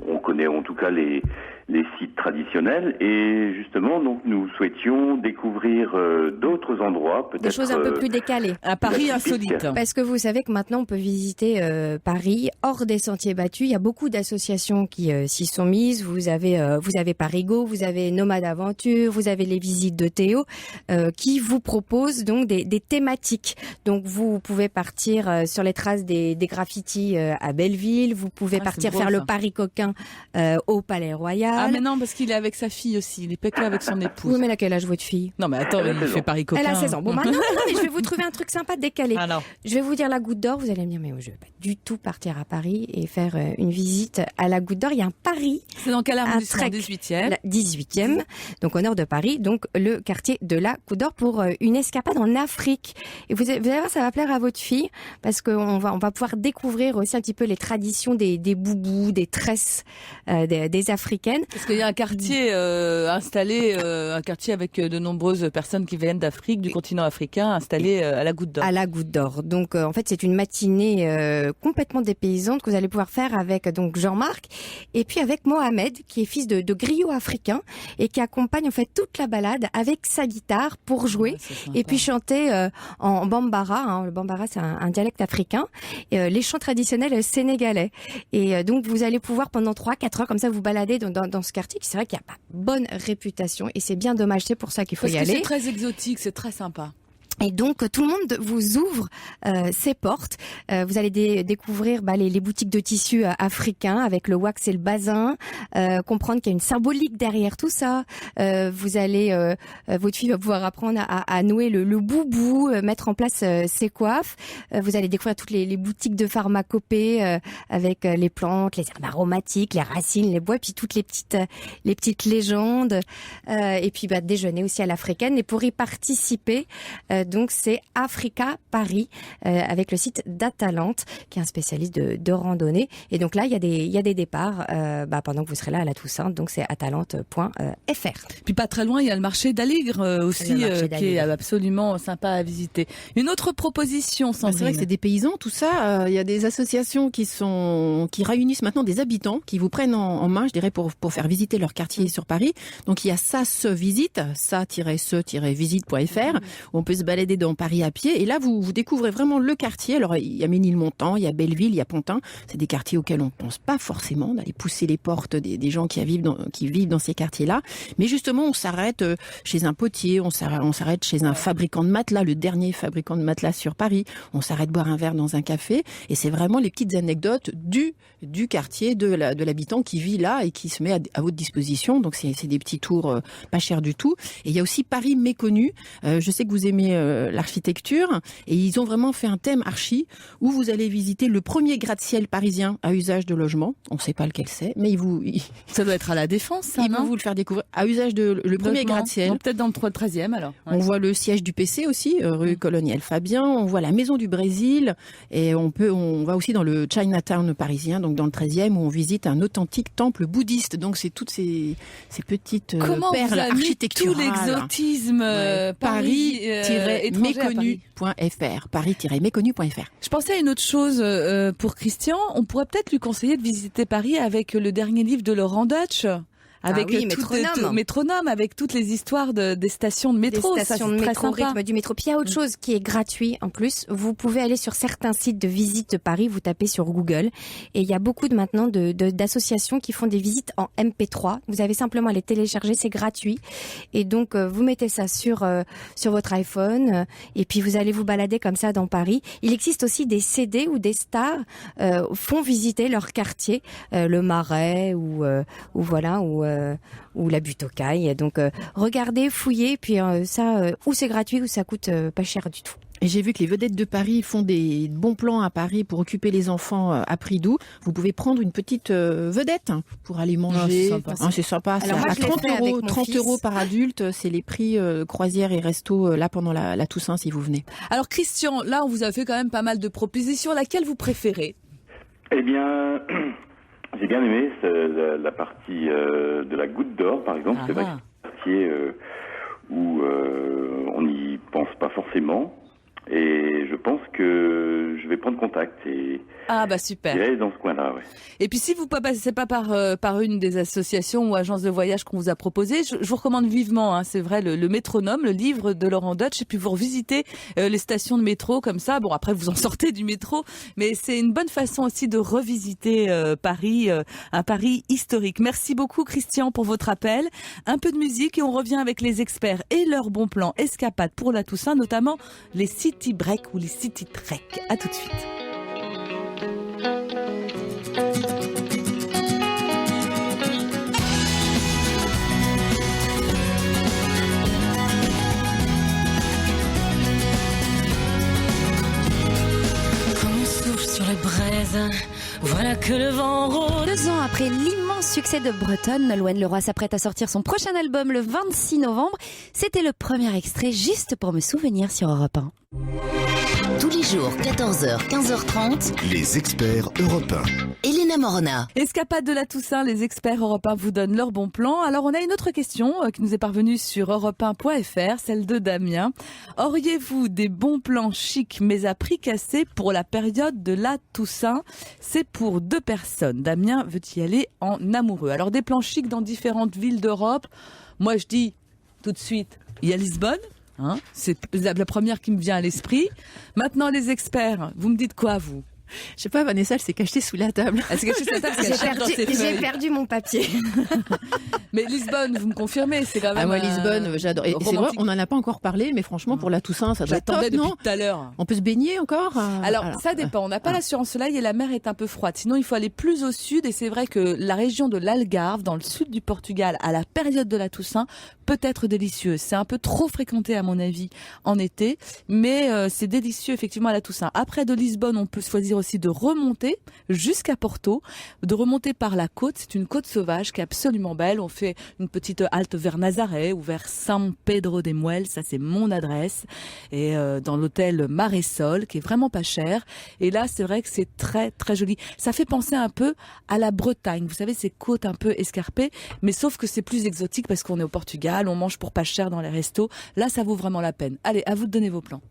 on connaît en tout cas les sites traditionnels et justement, donc, nous souhaitions découvrir d'autres endroits, peut-être... Des choses un peu plus décalées. Un Paris insolite. Parce que vous savez que maintenant, on peut visiter Paris hors des sentiers battus. Il y a beaucoup d'associations qui s'y sont mises. Vous avez Parigo, vous avez Nomade Aventure, vous avez les visites de Théo qui vous proposent donc des thématiques. Donc, vous pouvez partir sur les traces des graffitis à Belleville. Vous pouvez partir faire le Paris coquin au Palais Royal. Ah mais non, parce qu'il est avec sa fille aussi, il est pas que avec son épouse. Oui, mais à quel âge votre fille? Non mais attends, il fait Paris coquin. Elle a 16 ans. Bon, maintenant, mais je vais vous trouver un truc sympa décalé. Alors. Je vais vous dire la Goutte d'Or, vous allez me dire, mais je vais pas du tout partir à Paris et faire une visite à la Goutte d'Or. Il y a un Paris. C'est dans quel arrondissement? 18e. 18e, donc au nord de Paris, donc le quartier de la Goutte d'Or pour une escapade en Afrique. Et vous allez voir, ça va plaire à votre fille parce qu'on va pouvoir découvrir aussi un petit peu les traditions des boubous, des tresses des Africaines. Parce qu'il y a un quartier installé, un quartier avec de nombreuses personnes qui viennent d'Afrique, du continent africain, installé à la Goutte d'Or. À la Goutte d'Or. Donc en fait, c'est une matinée complètement dépaysante que vous allez pouvoir faire avec donc Jean-Marc et puis avec Mohamed, qui est fils de griot africain et qui accompagne en fait toute la balade avec sa guitare pour jouer et puis chanter en bambara. Le bambara, c'est un dialecte africain. Les chants traditionnels sénégalais. Et donc vous allez pouvoir pendant 3-4 heures comme ça vous balader dans ce quartier qui c'est vrai qu'il n'y a pas bonne réputation et c'est bien dommage, c'est pour ça qu'il faut y aller. C'est très exotique, c'est très sympa. Et donc tout le monde vous ouvre ses portes. Vous allez découvrir les boutiques de tissus africains avec le wax et le bazin, comprendre qu'il y a une symbolique derrière tout ça. Vous allez, votre fille va pouvoir apprendre à nouer le boubou, mettre en place ses coiffes. Vous allez découvrir toutes les boutiques de pharmacopée avec les plantes, les herbes aromatiques, les racines, les bois, puis toutes les petites légendes. Et puis déjeuner aussi à l'africaine. Et pour y participer, donc c'est Africa Paris avec le site d'Atalante qui est un spécialiste de randonnée. Et donc là il y a des départs pendant que vous serez là à la Toussaint. Donc c'est atalante.fr. Puis pas très loin il y a le marché d'Aligre aussi qui est absolument sympa à visiter. Une autre proposition, Sandrine. C'est vrai que c'est des paysans tout ça. Il y a des associations qui réunissent maintenant des habitants qui vous prennent en main, je dirais, pour faire visiter leur quartier sur Paris. Donc il y a visite, ça-se-visite.fr. On peut se balader dans Paris à pied et là vous découvrez vraiment le quartier. Alors il y a Ménilmontant, il y a Belleville, il y a Pantin. C'est des quartiers auxquels on ne pense pas forcément d'aller pousser les portes des gens qui vivent dans ces quartiers-là. Mais justement on s'arrête chez un potier, on s'arrête chez un fabricant de matelas, le dernier fabricant de matelas sur Paris. On s'arrête boire un verre dans un café et c'est vraiment les petites anecdotes du quartier de l'habitant qui vit là et qui se met à votre disposition. Donc c'est des petits tours pas chers du tout. Et il y a aussi Paris méconnu. Je sais que vous aimez l'architecture et ils ont vraiment fait un thème archi où vous allez visiter le premier gratte-ciel parisien à usage de logement. On ne sait pas lequel c'est, mais ça doit être à la Défense, ça, ils vont vous le faire découvrir à usage de le premier gratte-ciel. Donc, peut-être dans le 13e alors. Ouais. On voit le siège du PC aussi, rue Colonial Fabien. On voit la maison du Brésil et on va aussi dans le Chinatown parisien, donc dans le 13e où on visite un authentique temple bouddhiste. Donc c'est toutes ces petites perles architecturales. Tout l'exotisme Paris-méconnu.fr. Paris-méconnu.fr. Je pensais à une autre chose pour Christian. On pourrait peut-être lui conseiller de visiter Paris avec le dernier livre de Laurent Deutsch. Avec Métronome, avec toutes les histoires des stations de métro. Des stations de métro, rythme du métro. Puis il y a autre chose qui est gratuit en plus. Vous pouvez aller sur certains sites de visite de Paris, vous tapez sur Google, et il y a beaucoup maintenant d'associations qui font des visites en MP3. Vous avez simplement à les télécharger, c'est gratuit. Et donc vous mettez ça sur votre iPhone, et puis vous allez vous balader comme ça dans Paris. Il existe aussi des CD où des stars font visiter leur quartier, le Marais ou la butte aux Cailles. Donc regardez, fouillez, puis ou c'est gratuit ou ça coûte pas cher du tout. Et j'ai vu que les vedettes de Paris font des bons plans à Paris pour occuper les enfants à prix doux. Vous pouvez prendre une petite vedette pour aller manger. C'est sympa. C'est à 30 euros par adulte. C'est les prix croisière et resto là pendant la Toussaint si vous venez. Alors Christian, là on vous a fait quand même pas mal de propositions. Laquelle vous préférez ? Eh bien... J'ai bien aimé la partie de la Goutte d'Or, par exemple. C'est vrai que c'est un quartier où on n'y pense pas forcément. Et je pense que je vais prendre contact et super. aller dans ce coin-là. Ouais. Et puis si vous ne passez pas par une des associations ou agences de voyage qu'on vous a proposées, je vous recommande vivement, c'est vrai, le Métronome, le livre de Laurent Deutsch, et puis vous revisitez les stations de métro comme ça. Bon, après vous en sortez du métro, mais c'est une bonne façon aussi de revisiter Paris, un Paris historique. Merci beaucoup Christian pour votre appel. Un peu de musique et on revient avec les experts et leurs bons plans escapades pour la Toussaint, notamment les City Break ou les City Trek. À tout de suite. Sur les braises, voilà que le vent rôde. 2 ans après l'immense succès de Bretonne, Nolwenn Leroy s'apprête à sortir son prochain album le 26 novembre. C'était le premier extrait juste pour me souvenir sur Europe 1. Tous les jours, 14h, 15h30. Les experts Europe 1. Elena Morna. Escapade de la Toussaint, les experts Europe 1 vous donnent leurs bons plans. Alors on a une autre question qui nous est parvenue sur europe1.fr, celle de Damien. Auriez-vous des bons plans chics mais à prix cassé pour la période de la Toussaint ? C'est pour 2 personnes. Damien veut y aller en amoureux. Alors des plans chics dans différentes villes d'Europe. Moi je dis tout de suite, il y a Lisbonne. C'est la première qui me vient à l'esprit. Maintenant les experts, vous me dites quoi vous ? Je sais pas, Vanessa, elle s'est cachée sous la table. Elle s'est cachée sous la table parce qu'elle cherche dans ses feuilles. J'ai perdu mon papier. Mais Lisbonne, vous me confirmez, c'est quand même. Moi, Lisbonne, j'adore. Et c'est vrai, on n'en a pas encore parlé, mais franchement, pour la Toussaint, ça doit être top, non ? Depuis tout à l'heure. On peut se baigner encore ? Alors, ça dépend. On n'a pas l'assurance soleil et la mer est un peu froide. Sinon, il faut aller plus au sud. Et c'est vrai que la région de l'Algarve, dans le sud du Portugal, à la période de la Toussaint, peut être délicieuse. C'est un peu trop fréquenté, à mon avis, en été. Mais c'est délicieux, effectivement, à la Toussaint. Après de Lisbonne, on peut choisir aussi de remonter jusqu'à Porto, de remonter par la côte. C'est une côte sauvage qui est absolument belle. On fait une petite halte vers Nazaré ou vers San Pedro de Muel, ça c'est mon adresse, et dans l'hôtel Maresol qui est vraiment pas cher. Et là c'est vrai que c'est très très joli. Ça fait penser un peu à la Bretagne, vous savez, ces côtes un peu escarpées, mais sauf que c'est plus exotique parce qu'on est au Portugal, on mange pour pas cher dans les restos. Là ça vaut vraiment la peine. Allez, à vous de donner vos plans.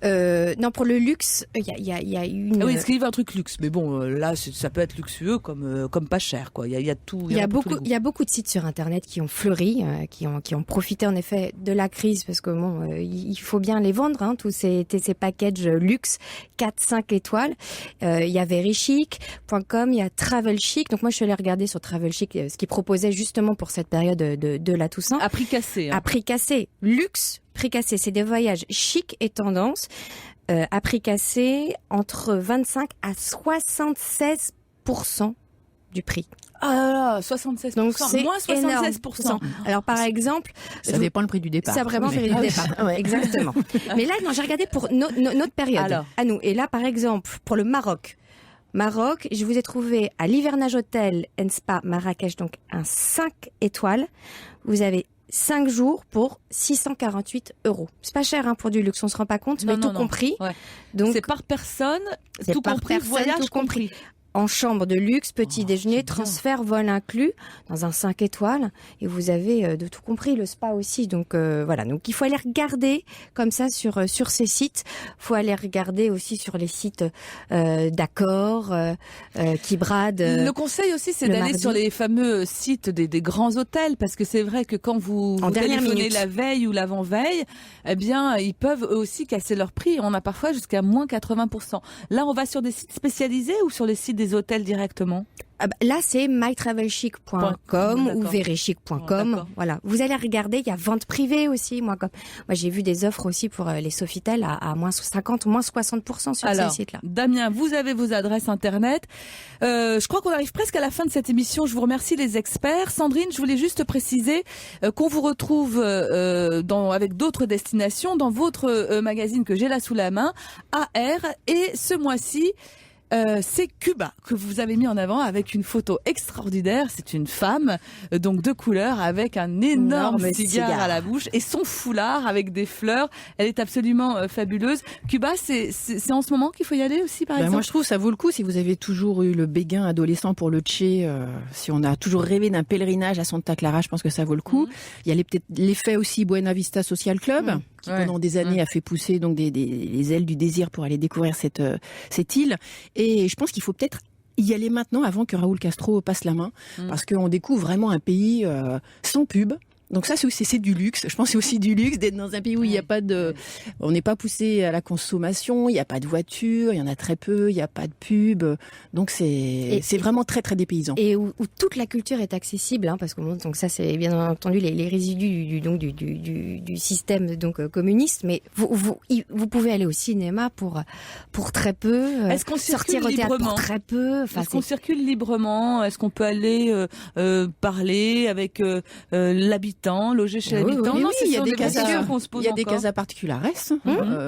Non, pour le luxe, il y a une. Ah oui, escrivez un truc luxe, mais bon, là, ça peut être luxueux comme pas cher, quoi. Il y a tout. Il y a beaucoup de sites sur Internet qui ont fleuri, qui ont profité en effet de la crise, parce que bon, il faut bien les vendre, tous ces packages luxe 4-5 étoiles. Il y a verychic.com, il y a Travel Chic. Donc moi, je suis allée regarder sur Travel Chic ce qu'ils proposaient justement pour cette période de la Toussaint. À prix cassé. À prix cassé, luxe. Prix cassé, c'est des voyages chic et tendance, à prix cassé entre 25 à 76% du prix. Ah, 76%. Donc c'est moins 76%. énorme. Alors par exemple, ça dépend le prix du départ. Ça vraiment le prix du départ. Ouais, exactement. Mais là, non, j'ai regardé pour notre période. Alors. À nous. Et là, par exemple, pour le Maroc, je vous ai trouvé à l'Hivernage Hotel & Spa Marrakech, donc un 5 étoiles. Vous avez 5 jours pour 648 €. C'est pas cher pour du luxe, on se rend pas compte, mais tout compris. Ouais. Donc c'est par personne, c'est tout par compris, personne, voyage tout compris. En chambre de luxe, petit déjeuner, transfert, vol inclus, dans un 5 étoiles. Et vous avez de tout compris, le spa aussi. Donc voilà, donc il faut aller regarder comme ça sur ces sites. Il faut aller regarder aussi sur les sites d'Accor, qui bradent. Le conseil aussi, c'est d'aller sur les fameux sites des grands hôtels, parce que c'est vrai que quand vous téléphonez la veille ou l'avant-veille, eh bien, ils peuvent eux aussi casser leur prix. On a parfois jusqu'à moins 80%. Là, on va sur des sites spécialisés ou sur les sites des hôtels directement? Là, c'est mytravelchic.com ou verechic.com. Voilà. Vous allez regarder, il y a vente privée aussi. Moi, j'ai vu des offres aussi pour les Sofitel à moins 50, moins 60% sur ces sites-là. Damien, vous avez vos adresses internet. Je crois qu'on arrive presque à la fin de cette émission. Je vous remercie les experts. Sandrine, je voulais juste préciser qu'on vous retrouve avec d'autres destinations dans votre magazine que j'ai là sous la main, AR, et ce mois-ci, c'est Cuba que vous avez mis en avant avec une photo extraordinaire. C'est une femme, donc de couleur, avec un énorme cigare à la bouche et son foulard avec des fleurs. Elle est absolument fabuleuse. Cuba, c'est en ce moment qu'il faut y aller aussi, par exemple? Moi, je trouve que ça vaut le coup si vous avez toujours eu le béguin adolescent pour le Che, si on a toujours rêvé d'un pèlerinage à Santa Clara, je pense que ça vaut le coup. Il y a peut-être l'effet aussi Buena Vista Social Club, qui pendant des années a fait pousser donc les ailes du désir pour aller découvrir cette île. Et je pense qu'il faut peut-être y aller maintenant avant que Raúl Castro passe la main, parce qu'on découvre vraiment un pays sans pub. Donc ça, c'est du luxe. Je pense que c'est aussi du luxe d'être dans un pays où il n'y a pas on n'est pas poussé à la consommation, il n'y a pas de voiture, il y en a très peu, il n'y a pas de pub. Donc c'est vraiment très très dépaysant. Et où toute la culture est accessible, parce que donc ça c'est bien entendu les résidus du système communiste. Mais vous pouvez aller au cinéma pour très peu. Est-ce qu'on sortir au théâtre pour très peu? Est-ce qu'on circule librement? Est-ce qu'on peut aller parler avec l'habitant? Loger chez l'habitant? Oui, il y a des casas particulares.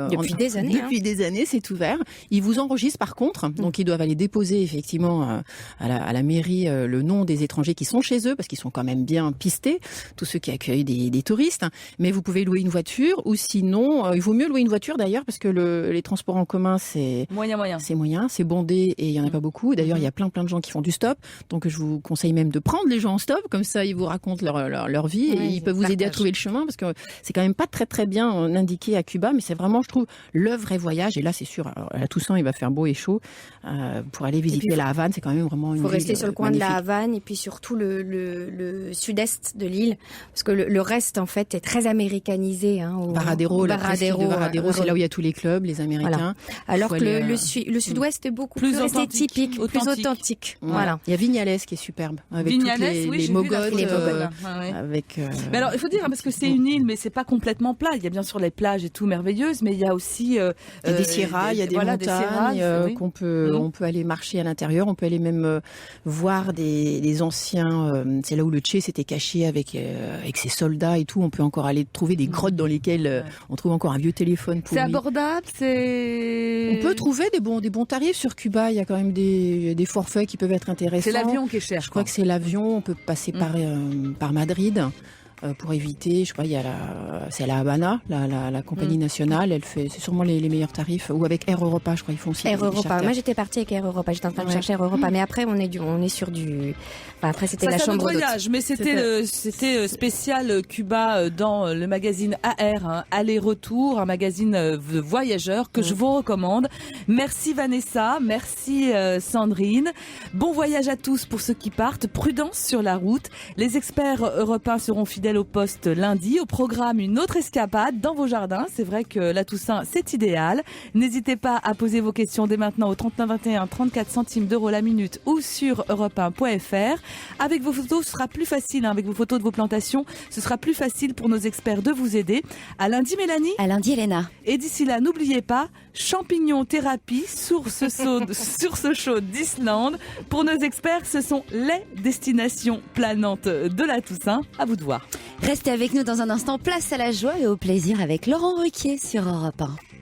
Depuis des années. Depuis des années, c'est ouvert. Ils vous enregistrent par contre, donc ils doivent aller déposer effectivement à la mairie le nom des étrangers qui sont chez eux, parce qu'ils sont quand même bien pistés, tous ceux qui accueillent des touristes. Mais vous pouvez louer une voiture, ou sinon, il vaut mieux louer une voiture d'ailleurs, parce que les transports en commun, c'est moyen, c'est bondé et il y en a pas beaucoup. D'ailleurs, il y a plein de gens qui font du stop, donc je vous conseille même de prendre les gens en stop, comme ça ils vous racontent leur vie. Et ils peuvent vous aider à trouver le chemin, parce que c'est quand même pas très très bien indiqué à Cuba, mais c'est vraiment, je trouve, le vrai voyage. Et là, c'est sûr, à Toussaint, il va faire beau et chaud pour aller visiter la Havane. C'est quand même vraiment une ville. Il faut rester sur le coin magnifique. de la Havane et puis surtout le sud-est de l'île, parce que le reste en fait est très américanisé. Varadero, la presqu'île de Varadero, c'est là où il y a tous les clubs, les Américains. Voilà. Alors que le sud-ouest est beaucoup plus esthétique, plus authentique. Voilà. Il y a Vignales qui est superbe, avec toutes les mogotes, avec. Mais alors, il faut dire, parce que c'est une île, mais c'est pas complètement plat. Il y a bien sûr les plages et tout merveilleuses, mais il y a aussi des sierras, il y a des montagnes qu'on peut, on peut aller marcher à l'intérieur, on peut aller même voir des anciens. C'est là où le Che s'était caché avec ses soldats et tout. On peut encore aller trouver des grottes dans lesquelles on trouve encore un vieux téléphone. C'est abordable, On peut trouver des bons tarifs sur Cuba. Il y a quand même des forfaits qui peuvent être intéressants. C'est l'avion qui est cher. Je crois que c'est l'avion. On peut passer par Madrid. Pour éviter, je crois, c'est à la Habana, la compagnie nationale, c'est sûrement les meilleurs tarifs, ou avec Air Europa, je crois, ils font aussi. Air Europa. Moi, j'étais partie avec Air Europa, j'étais en train de chercher Air Europa, mais après, on est sur du, après, c'était la chambre d'hôte. Voyage, mais c'était spécial Cuba dans le magazine AR, aller-retour, un magazine de voyageurs que je vous recommande. Merci Vanessa, merci Sandrine. Bon voyage à tous pour ceux qui partent, prudence sur la route. Les experts européens seront fidèles courriel au poste lundi. Au programme, une autre escapade dans vos jardins. C'est vrai que la Toussaint, c'est idéal. N'hésitez pas à poser vos questions dès maintenant au 3921, 34 centimes d'euros la minute ou sur europe1.fr. Avec vos photos, ce sera plus facile. Avec vos photos de vos plantations, ce sera plus facile pour nos experts de vous aider. À lundi, Mélanie. À lundi, Elena. Et d'ici là, n'oubliez pas, champignons thérapie, source chaude d'Islande. Pour nos experts, ce sont les destinations planantes de la Toussaint. À vous de voir. Restez avec nous dans un instant. Place à la joie et au plaisir avec Laurent Ruquier sur Europe 1.